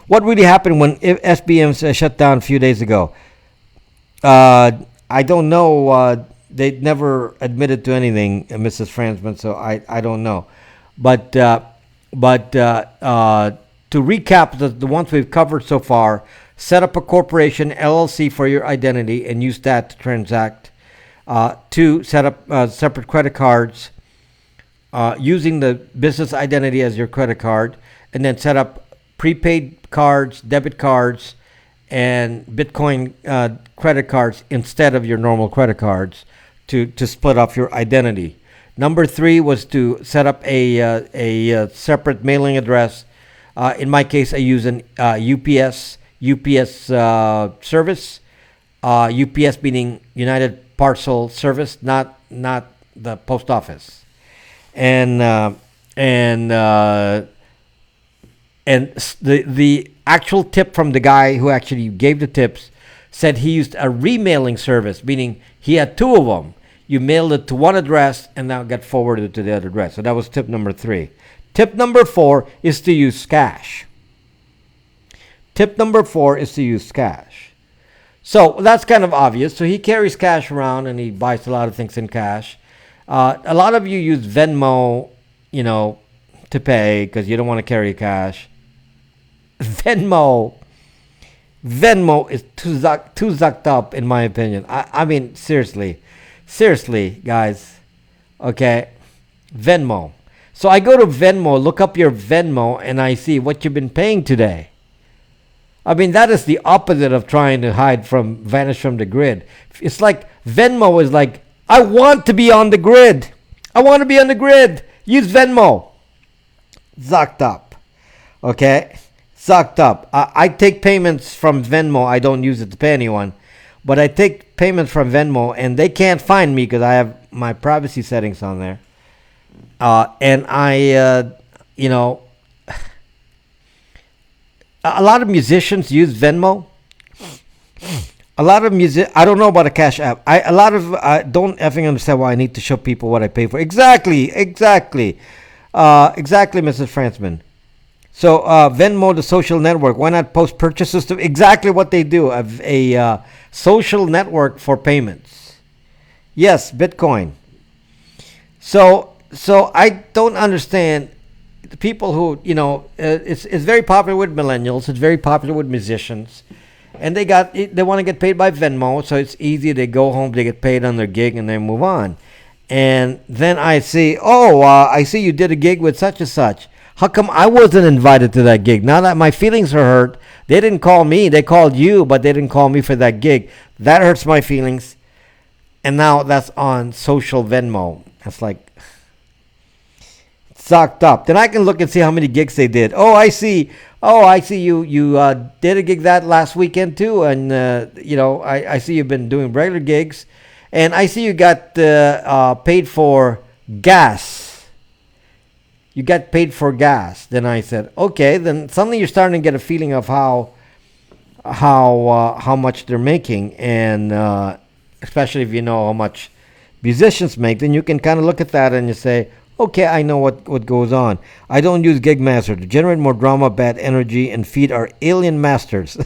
What really happened when SBM shut down a few days ago? I don't know. They never admitted to anything, Mrs. Fransman, so I don't know. But to recap the ones we've covered so far, set up a corporation, LLC, for your identity and use that to transact. 2, set up separate credit cards using the business identity as your credit card, and then set up prepaid cards, debit cards, and Bitcoin credit cards instead of your normal credit cards to split off your identity. Number 3 was to set up a separate mailing address. In my case, I use an UPS service. UPS meaning United Parcel Service, not the post office, and and uh, the actual tip from the guy who actually gave the tips said he used a remailing service, meaning he had two of them. You mailed it to one address and now it got forwarded to the other address. So that was tip number 3. Tip number 4 is to use cash. Tip number 4 is to use cash. So that's kind of obvious. So he carries cash around and he buys a lot of things in cash. A lot of you use Venmo, to pay because you don't want to carry cash. Venmo is too zucked up, in my opinion. I mean, seriously, guys. Okay, Venmo. So I go to Venmo, look up your Venmo, and I see what you've been paying today. I mean, that is the opposite of trying to vanish from the grid. It's like Venmo is like, I want to be on the grid. I want to be on the grid. Use Venmo. Zucked up. Okay? Sucked up. I take payments from Venmo. I don't use it to pay anyone, but I take payments from Venmo, and they can't find me because I have my privacy settings on there. And a lot of musicians use Venmo. I don't know about a cash app. I don't effing understand why I need to show people what I pay for. Exactly, Mrs. Frantzman. So Venmo, the social network. Why not post purchases to exactly what they do? A social network for payments. Yes, Bitcoin. So I don't understand the people who it's very popular with millennials. It's very popular with musicians, and they want to get paid by Venmo. So it's easy. They go home, they get paid on their gig, and they move on. And then I see, I see you did a gig with such and such. How come I wasn't invited to that gig? Now that my feelings are hurt, they didn't call me. They called you, but they didn't call me for that gig. That hurts my feelings. And now that's on social Venmo. That's like sucked up. Then I can look and see how many gigs they did. I see you did a gig that last weekend too. And, I see you've been doing regular gigs. And I see you got paid for gas. You got paid for gas. Then I said, okay. Then suddenly you're starting to get a feeling of how much they're making, and especially if you know how much musicians make, then you can kind of look at that and you say, okay, I know what goes on. I don't use Gigmaster to generate more drama, bad energy, and feed our alien masters.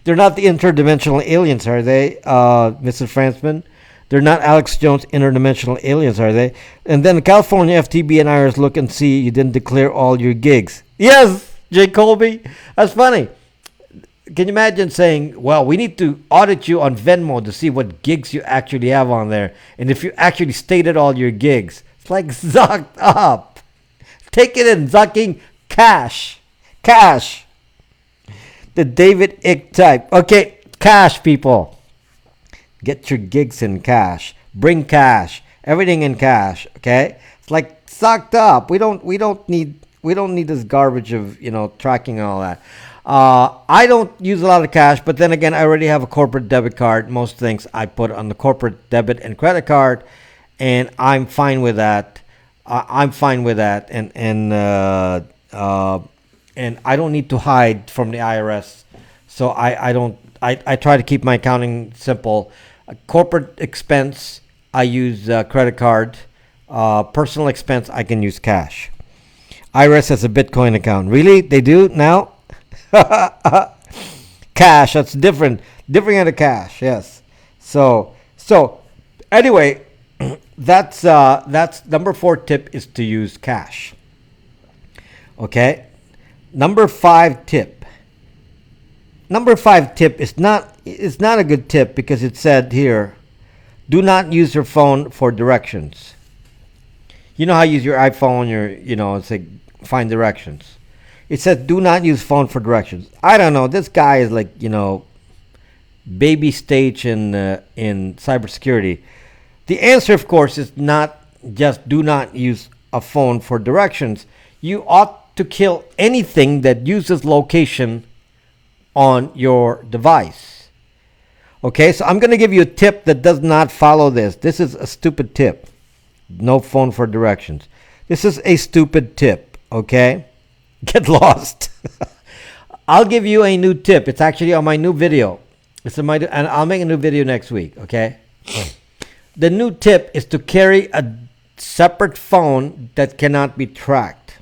They're not the interdimensional aliens, are they, Mrs. Frantzman? They're not Alex Jones interdimensional aliens, are they? And then California FTB and IRS look and see you didn't declare all your gigs. Yes, Jay Colby. That's funny. Can you imagine saying, well, we need to audit you on Venmo to see what gigs you actually have on there. And if you actually stated all your gigs. It's like zucked up. Take it in, zucking cash. Cash. The David Ick type. Okay, cash, people. Get your gigs in cash. Bring cash. Everything in cash. Okay? It's like sucked up. We don't need this garbage of tracking and all that. I don't use a lot of cash, but then again, I already have a corporate debit card. Most things I put on the corporate debit and credit card, and I'm fine with that. I'm fine with that, and I don't need to hide from the IRS. So I try to keep my accounting simple. Corporate expense, I use credit card. Personal expense, I can use cash. IRS has a Bitcoin account. Really? They do now? Cash, that's different. Different kind of cash, yes. So anyway, that's number 4 tip is to use cash. Okay? Number 5 tip. Number 5 tip is not a good tip because it said here, do not use your phone for directions. You know how you use your iPhone, it's like find directions. It says do not use phone for directions. I don't know. This guy is like, baby stage in cybersecurity. The answer, of course, is not just do not use a phone for directions. You ought to kill anything that uses location on your device. Okay, so I'm going to give you a tip that does not follow this. This is a stupid tip. No phone for directions. This is a stupid tip, okay? Get lost. I'll give you a new tip. It's actually on my new video. And I'll make a new video next week, okay? The new tip is to carry a separate phone that cannot be tracked.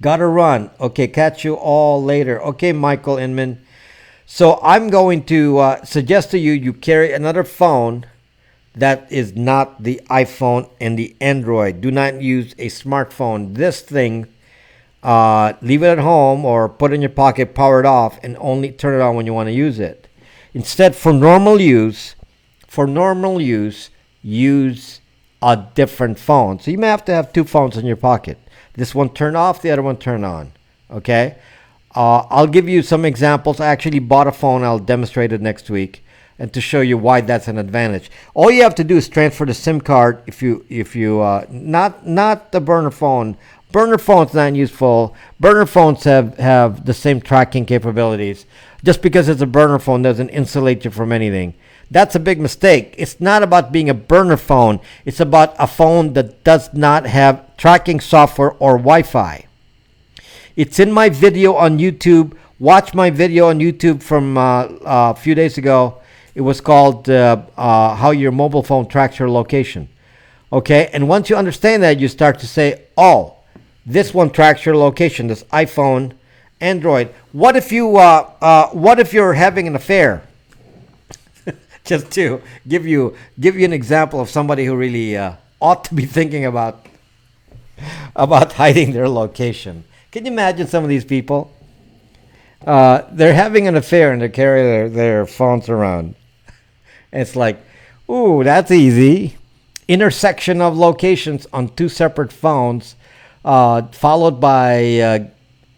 Gotta run. Okay, catch you all later. Okay, Michael Inman. So I'm going to suggest to you, you carry another phone that is not the iPhone and the Android. Do not use a smartphone. This thing, leave it at home or put it in your pocket, power it off, and only turn it on when you want to use it. Instead, for normal use, use a different phone. So you may have to have two phones in your pocket. This one turn off, the other one turn on. Okay? I'll give you some examples. I actually bought a phone. I'll demonstrate it next week, and to show you why that's an advantage. All you have to do is transfer the SIM card. If you not the burner phone. Burner phone's not useful. Burner phones have the same tracking capabilities. Just because it's a burner phone doesn't insulate you from anything. That's a big mistake. It's not about being a burner phone. It's about a phone that does not have tracking software or Wi-Fi. It's in my video on YouTube. Watch my video on YouTube from a few days ago. It was called How Your Mobile Phone Tracks Your Location. Okay, and once you understand that, you start to say, oh, this one tracks your location, this iPhone, Android. What if you're having an affair? Just to give you an example of somebody who really ought to be thinking about hiding their location. Can you imagine some of these people? They're having an affair and they carry their phones around. And it's like, ooh, that's easy. Intersection of locations on two separate phones, followed by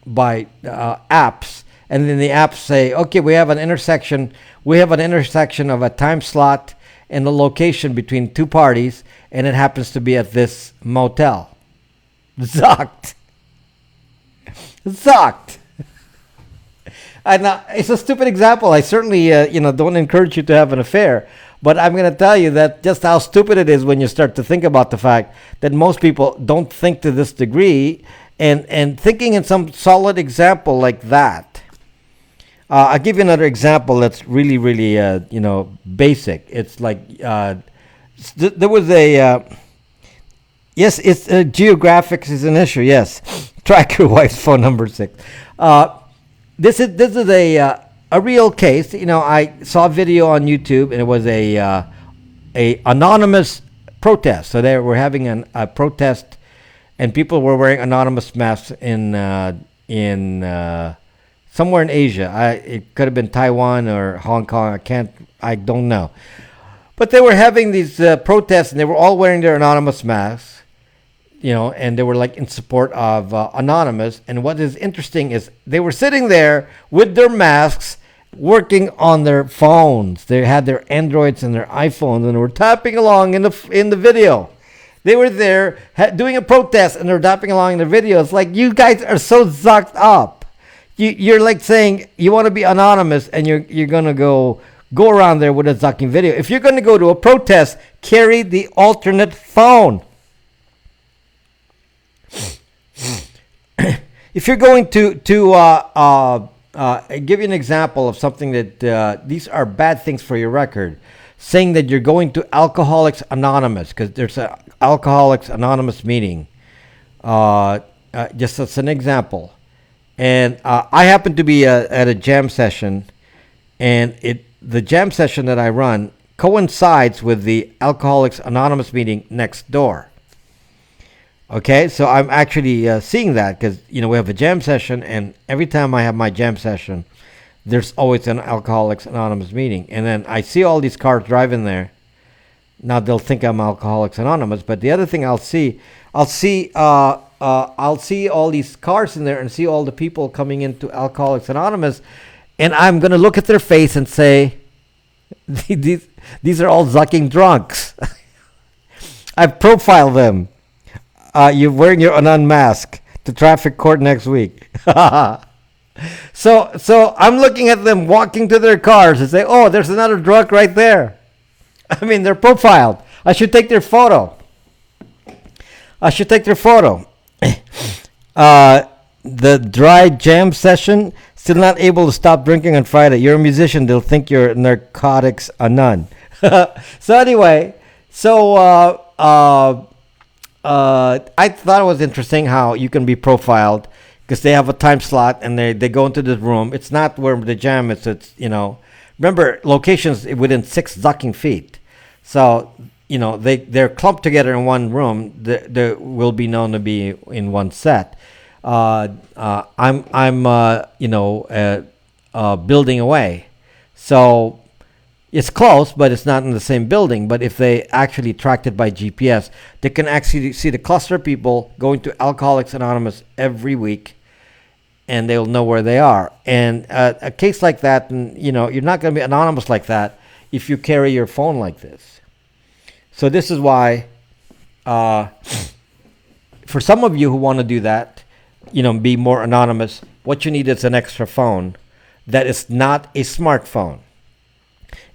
apps. And then the apps say, okay, we have an intersection of a time slot and a location between two parties, and it happens to be at this motel. Zucked. And it's a stupid example. I certainly, don't encourage you to have an affair. But I'm going to tell you that just how stupid it is when you start to think about the fact that most people don't think to this degree, and thinking in some solid example like that. I'll give you another example that's really, really, basic. It's like there was a yes, it's geographics is an issue. Yes, track your wife's phone number 6. This is a real case. I saw a video on YouTube, and it was a anonymous protest. So they were having a protest, and people were wearing anonymous masks in somewhere in Asia. It could have been Taiwan or Hong Kong. I don't know. But they were having these protests, and they were all wearing their anonymous masks, and they were like in support of anonymous. And what is interesting is they were sitting there with their masks, working on their phones. They had their Androids and their iPhones, and were tapping along in the video. They were there doing a protest, and they're tapping along in the video. It's like, you guys are so zucked up. You're like saying you want to be anonymous, and you're gonna go around there with a zucking video. If you're gonna go to a protest, carry the alternate phone. If you're going to give you an example of something that these are bad things for your record, saying that you're going to Alcoholics Anonymous because there's a Alcoholics Anonymous meeting. Just as an example. And I happen to be at a jam session, and the jam session that I run coincides with the Alcoholics Anonymous meeting next door. Okay, so I'm actually seeing that because, we have a jam session, and every time I have my jam session, there's always an Alcoholics Anonymous meeting. And then I see all these cars driving there. Now they'll think I'm Alcoholics Anonymous, but the other thing I'll see all these cars in there and see all the people coming into Alcoholics Anonymous, and I'm going to look at their face and say, these are all zucking drunks. I've profiled them. You're wearing your unmask to traffic court next week. So I'm looking at them walking to their cars and say, "Oh, there's another drunk right there." I mean, they're profiled. I should take their photo. I should take their photo. Uh, the dry jam session. Still not able to stop drinking on Friday. You're a musician. They'll think you're narcotics a nun. So anyway, so I thought it was interesting how you can be profiled because they have a time slot and they go into this room. It's not where the jam is. It's remember locations within 6 docking feet. So they're clumped together in one room. They will be known to be in one set. I'm building away, so it's close, but it's not in the same building. But if they actually tracked it by GPS, they can actually see the cluster of people going to Alcoholics Anonymous every week, and they'll know where they are. And a case like that, and you're not going to be anonymous like that if you carry your phone like this. So this is why, for some of you who want to do that, be more anonymous, what you need is an extra phone that is not a smartphone.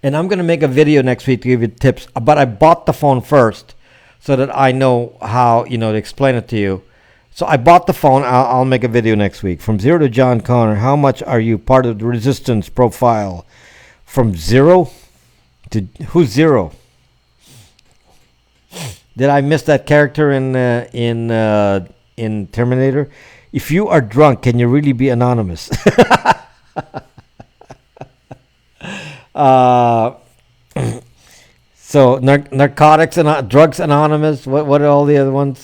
And I'm going to make a video next week to give you tips, but I bought the phone first so that I know how, to explain it to you. So I bought the phone. I'll make a video next week. From zero to John Connor, how much are you part of the resistance profile? From zero to, who's zero? Did I miss that character in Terminator? If you are drunk, can you really be anonymous? So narcotics and drugs anonymous. What are all the other ones?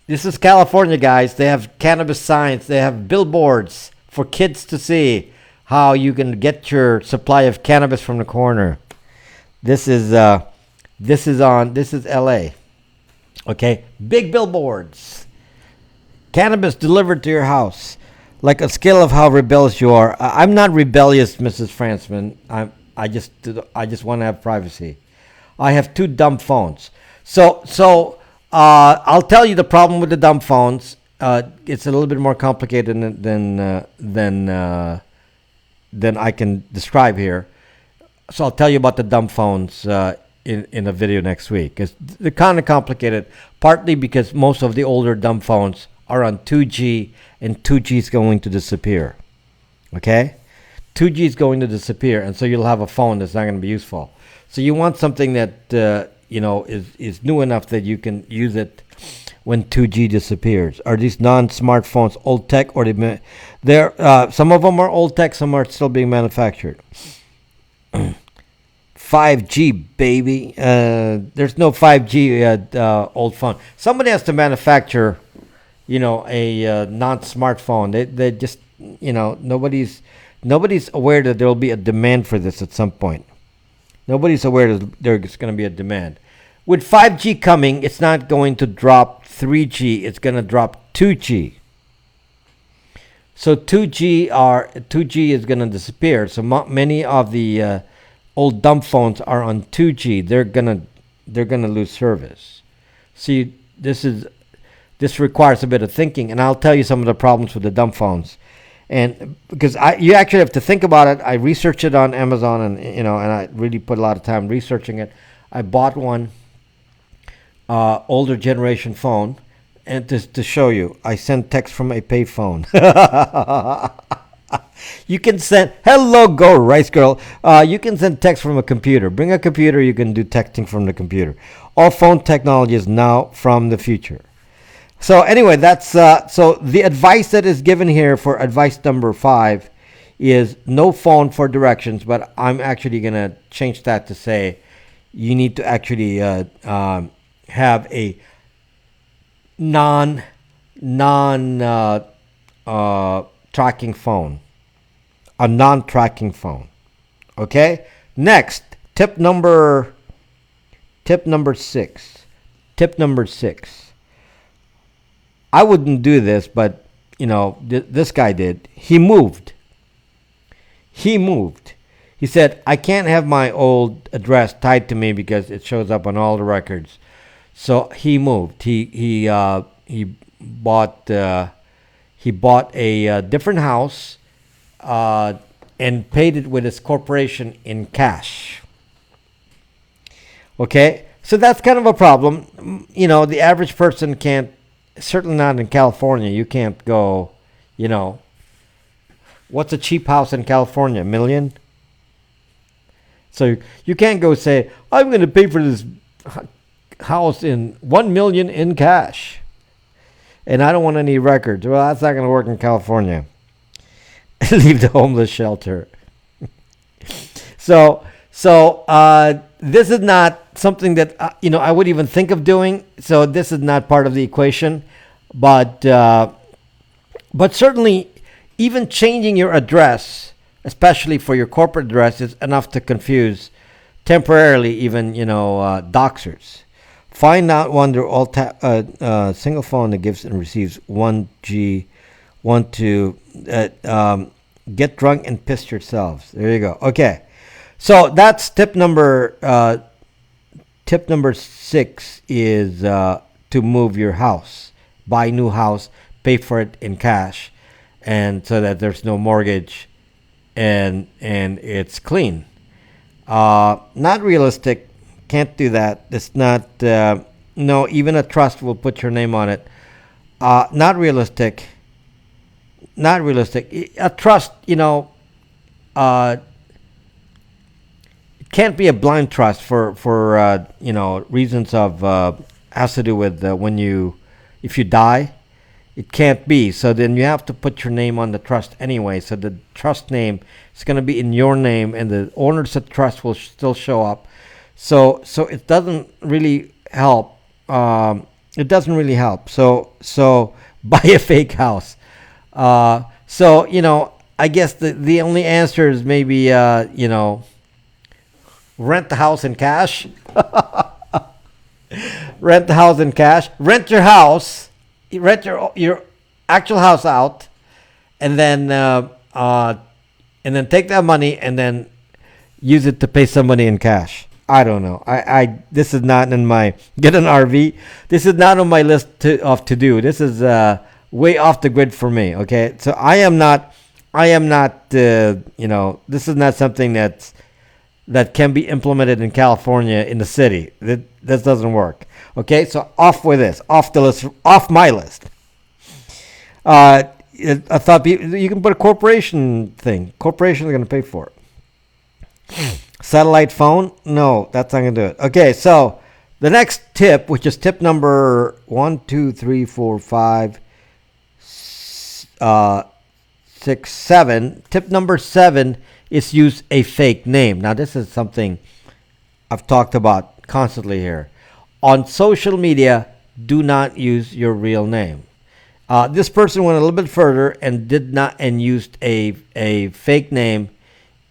This is California, guys. They have cannabis signs. They have billboards for kids to see how you can get your supply of cannabis from the corner. This is LA. Okay, big billboards. Cannabis delivered to your house. Like a scale of how rebellious you are. I'm not rebellious, Mrs. Fransman. I just want to have privacy. I have 2 dumb phones. So I'll tell you the problem with the dumb phones. It's a little bit more complicated than I can describe here. So I'll tell you about the dumb phones in a video next week. They're kind of complicated, partly because most of the older dumb phones are on 2G, and 2G is going to disappear. Okay? 2G is going to disappear, and so you'll have a phone that's not going to be useful. So you want something that is new enough that you can use it when 2G disappears. Are these non-smartphones old tech, or they're some of them are old tech, some are still being manufactured? 5G, baby. There's no 5G old phone. Somebody has to manufacture, a non-smartphone. They just, nobody's aware that there will be a demand for this at some point. Nobody's aware that there's going to be a demand. With 5G coming, it's not going to drop 3G. It's going to drop 2G. So 2G is going to disappear. So many of the old dumb phones are on 2G. They're gonna lose service. See, this requires a bit of thinking, and I'll tell you some of the problems with the dumb phones. And because you actually have to think about it. I researched it on Amazon, and I really put a lot of time researching it. I bought one older generation phone, and to show you, I sent text from a payphone. You can send hello, go Rice Girl. You can send text from a computer. Bring a computer. You can do texting from the computer. All phone technology is now from the future. So anyway, that's so the advice that is given here for advice number 5 is no phone for directions. But I'm actually gonna change that to say you need to actually have a non tracking phone. A non-tracking phone. Okay? Next, tip number 6. Tip number 6. I wouldn't do this, but this guy did. He moved. He said, I can't have my old address tied to me because it shows up on all the records. So he moved. He bought he bought a different house and paid it with his corporation in cash. Okay, so that's kind of a problem. The average person can't, certainly not in California. You can't go, what's a cheap house in California? $1 million? So you can't go say, I'm going to pay for this house in $1 million in cash, and I don't want any records. Well, that's not going to work in California. Leave the homeless shelter. So this is not something that I would even think of doing. So this is not part of the equation, but certainly even changing your address, especially for your corporate address, is enough to confuse temporarily even doxers. Find out wonder all single phone that gives and receives 1G, 1 2. Get drunk and piss yourselves. There you go. Okay, so that's tip number 6 is to move your house, buy a new house, pay for it in cash, and so that there's no mortgage, and it's clean. Not realistic. Can't do that. It's not. No, even a trust will put your name on it. Not realistic. Not realistic. A trust, it can't be a blind trust for reasons of has to do with if you die, it can't be. So then you have to put your name on the trust anyway. So the trust name is going to be in your name, and the owners of the trust will still show up. So it doesn't really help. It doesn't really help. So buy a fake house. I guess the only answer is maybe rent the house in cash. Rent the house in cash. Rent your house. Rent your actual house out, and then take that money and then use it to pay somebody in cash. I don't know. This is not in my get an RV. This is not on my list of to do. This is way off the grid for me. Okay, so I am not. This is not something that can be implemented in California in the city. This doesn't work. Okay, so off with this. Off the list. Off my list. I thought you can put a corporation thing. Corporations are going to pay for it. Satellite phone? No, that's not going to do it. Okay, so the next tip, which is tip number 1, 2, 3, 4, 5, 6, 7. Tip number 7 is use a fake name. Now, this is something I've talked about constantly here. On social media, do not use your real name. This person went a little bit further and used a fake name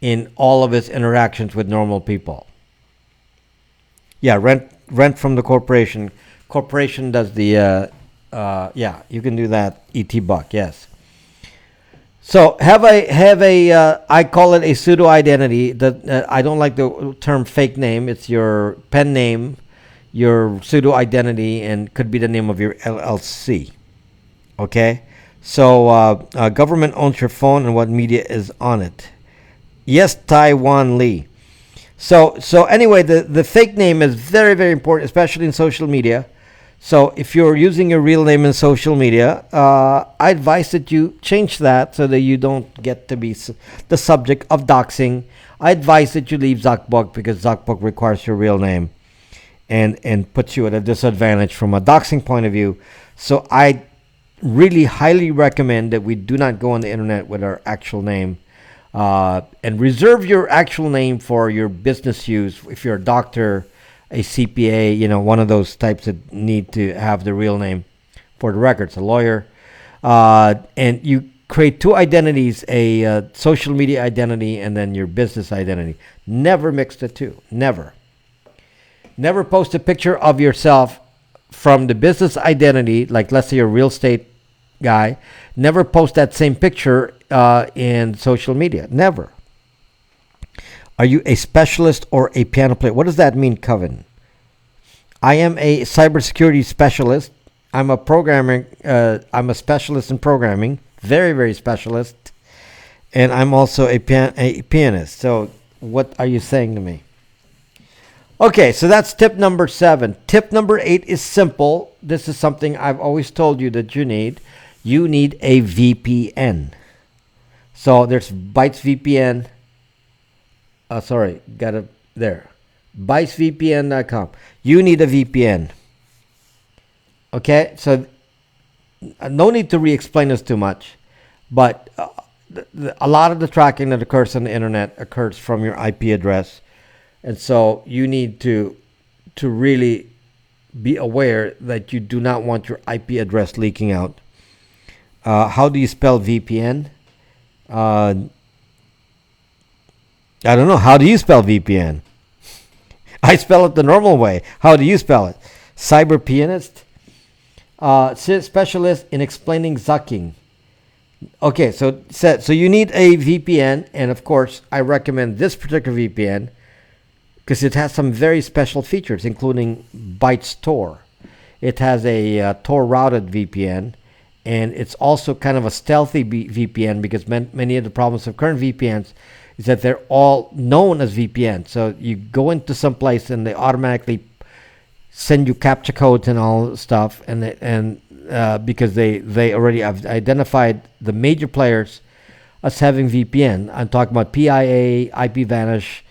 in all of his interactions with normal people. Yeah, rent from the corporation. Corporation does the you can do that. ET Buck, yes. So have a I call it a pseudo identity. I don't like the term fake name. It's your pen name, your pseudo identity, and could be the name of your LLC. Okay, so government owns your phone and what media is on it. Yes, Taiwan Lee. So anyway, the fake name is very, very important, especially in social media. So if you're using your real name in social media, I advise that you change that so that you don't get to be the subject of doxing. I advise that you leave Zuckbook because Zuckbook requires your real name and puts you at a disadvantage from a doxing point of view. So I really highly recommend that we do not go on the internet with our actual name. And reserve your actual name for your business use. If you're a doctor, a CPA, one of those types that need to have the real name for the records, a lawyer. And you create two identities, a social media identity and then your business identity. Never mix the two. Never. Never post a picture of yourself from the business identity, like let's say you're a real estate guy. Never post that same picture in social media. Never. Are you a specialist or a piano player? What does that mean, Coven? I am a cybersecurity specialist. I'm a programmer. I'm a specialist in programming, very, very specialist, and I'm also a pianist. So, what are you saying to me? Okay, so that's tip number 7. Tip number 8 is simple. This is something I've always told you that you need. You need a VPN. So there's Bytes VPN. Sorry, got it there. BytesVPN.com. You need a VPN. Okay, so no need to re-explain this too much, but a lot of the tracking that occurs on the internet occurs from your IP address, and so you need to really be aware that you do not want your IP address leaking out. How do you spell VPN? I don't know. How do you spell VPN? I spell it the normal way. How do you spell it? Cyber pianist? Specialist in explaining zucking. Okay, so you need a VPN, and of course, I recommend this particular VPN because it has some very special features, including Bytes Tor. It has a Tor routed VPN, and it's also kind of a stealthy VPN because many of the problems of current VPNs is that they're all known as VPN. So you go into some place and they automatically send you captcha codes and all stuff, and because they already have identified the major players as having VPN. I'm talking about PIA, IPVanish,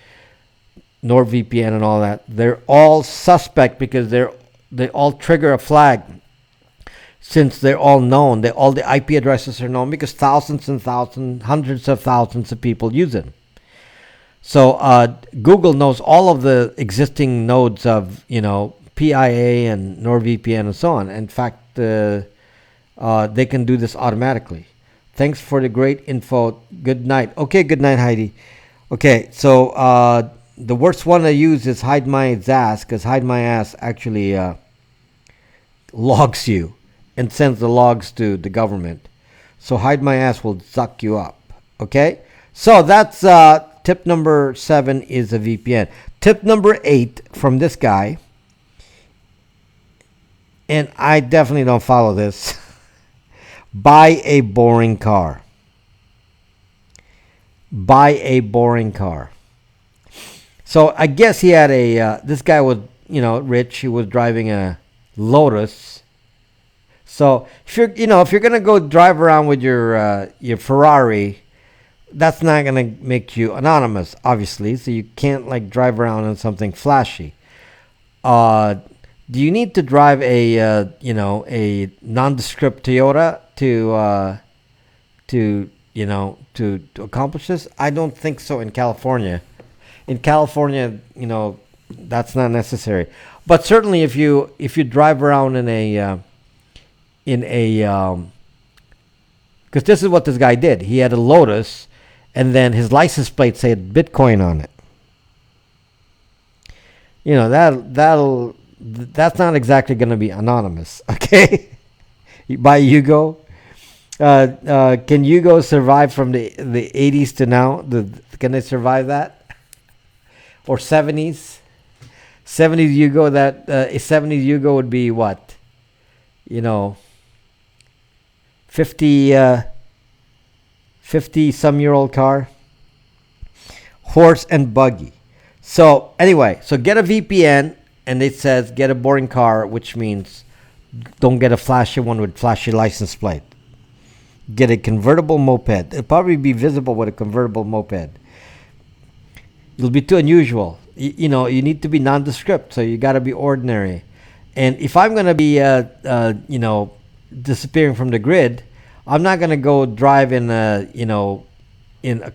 NordVPN, and all that. They're all suspect because they all trigger a flag since they're all known. All the IP addresses are known because thousands and thousands, hundreds of thousands of people use it. So Google knows all of the existing nodes of PIA and NordVPN and so on. In fact, they can do this automatically. Thanks for the great info. Good night. Okay, good night, Heidi. Okay, so the worst one I use is Hide My Ass, because Hide My Ass actually logs you and sends the logs to the government. So Hide My Ass will suck you up. Okay, so that's tip number 7 is a VPN. Tip number 8 from this guy, and I definitely don't follow this. Buy a boring car. Buy a boring car. So I guess he had this guy was, rich. He was driving a Lotus. So if you're gonna go drive around with your Ferrari, that's not gonna make you anonymous, obviously. So you can't drive around in something flashy. Do you need to drive a nondescript Toyota to accomplish this? I don't think so in California. In California, that's not necessary. But certainly, if you drive around in a because this is what this guy did. He had a Lotus, and then his license plate said Bitcoin on it. That's not exactly going to be anonymous, okay? By Yugo. Can Yugo survive from the 80s to now? Can they survive that? Or 70s? 70s Yugo, a 70s Yugo would be what? 50 some year old car. Horse and buggy. So anyway, get a VPN, and it says get a boring car, which means don't get a flashy one with flashy license plate. Get a convertible moped. It'll probably be visible with a convertible moped. It'll be too unusual. You need to be nondescript, so you got to be ordinary. And if I'm going to be, disappearing from the grid, I'm not going to go drive in a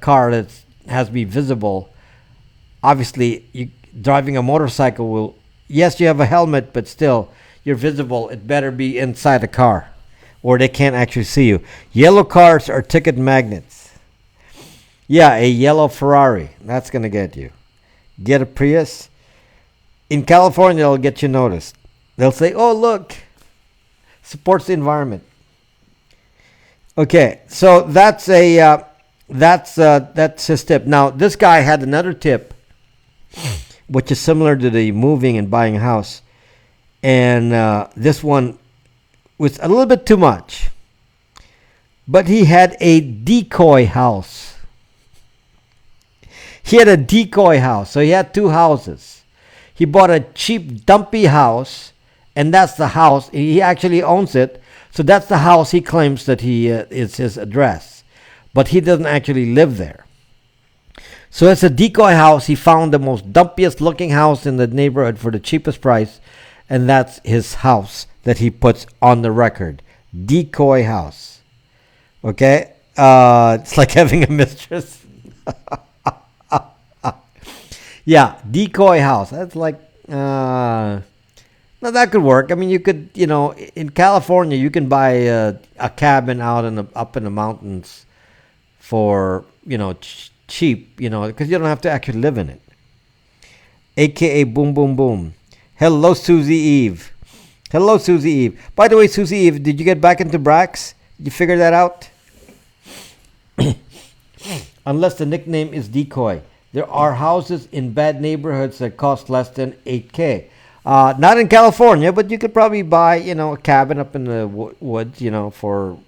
car that has to be visible. Obviously, driving a motorcycle will. Yes, you have a helmet, but still, you're visible. It better be inside the car, or they can't actually see you. Yellow cars are ticket magnets. Yeah, a yellow Ferrari. That's going to get you. Get a Prius. In California, they'll get you noticed. They'll say, oh, look, supports the environment. Okay, so that's his tip. Now, this guy had another tip, which is similar to the moving and buying a house. And this one was a little bit too much. But he had a decoy house. He had a decoy house. So he had two houses. He bought a cheap, dumpy house, and that's the house. He actually owns it. So that's the house he claims that he is his address. But he doesn't actually live there. So it's a decoy house. He found the most dumpiest looking house in the neighborhood for the cheapest price, and that's his house that he puts on the record. Decoy house. Okay? It's like having a mistress. Yeah, decoy house. That's like, now that could work. I mean, you could, in California, you can buy a cabin out up in the mountains for, cheap, because you don't have to actually live in it. AKA Boom Boom Boom. Hello, Susie Eve. Hello, Susie Eve. By the way, Susie Eve, did you get back into Brax? Did you figure that out? Unless the nickname is Decoy. There are houses in bad neighborhoods that cost less than 8K. Not in California, but you could probably buy, a cabin up in the woods, for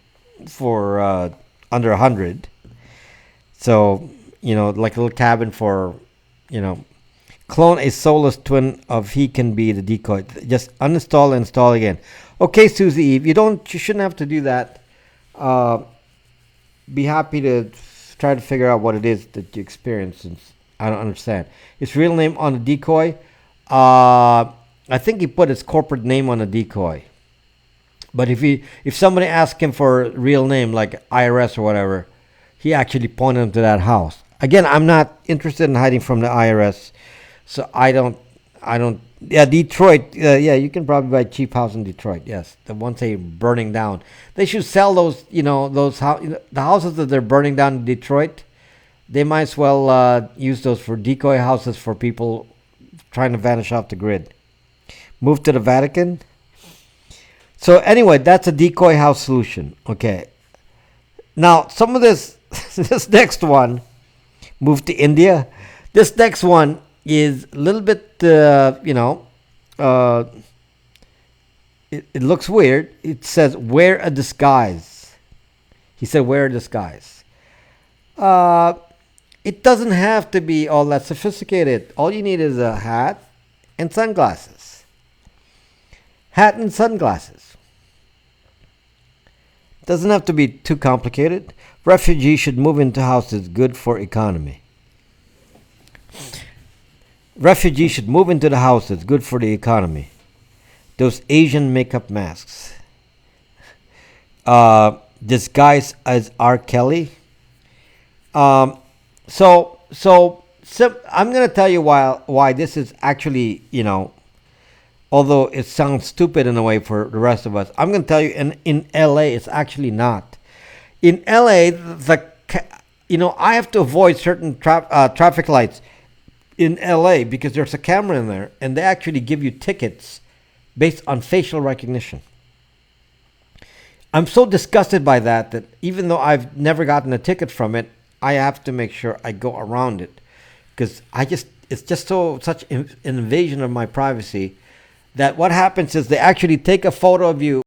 under 100. So, like a little cabin for, clone a soulless twin of he can be the decoy. Just uninstall and install again. Okay, Susie Eve, you shouldn't have to do that. Be happy to try to figure out what it is that you experience, since I don't understand. His real name on the decoy, I think he put his corporate name on the decoy. But if somebody asked him for a real name, like IRS or whatever, he actually pointed him to that house. Again, I'm not interested in hiding from the IRS, so I don't. Yeah, Detroit. Yeah, you can probably buy a cheap house in Detroit. Yes, the ones they burning down. They should sell those. The houses that they're burning down in Detroit. They might as well use those for decoy houses for people trying to vanish off the grid. Move to the Vatican. So anyway, that's a decoy house solution. Okay. Now some of this next one, move to India. This next one is a little bit, it looks weird. It says, wear a disguise. He said, wear a disguise. It doesn't have to be all that sophisticated. All you need is a hat and sunglasses. Hat and sunglasses. Doesn't have to be too complicated. Refugees should move into houses good for economy. Refugees should move into the houses good for the economy. Those Asian makeup masks. Disguised as R. Kelly. So I'm going to tell you why this is actually, although it sounds stupid in a way for the rest of us. I'm going to tell you in LA, it's actually not. In LA, I have to avoid certain traffic lights in LA because there's a camera in there, and they actually give you tickets based on facial recognition. I'm so disgusted by that even though I've never gotten a ticket from it, I have to make sure I go around it, because it's just such an invasion of my privacy that what happens is they actually take a photo of you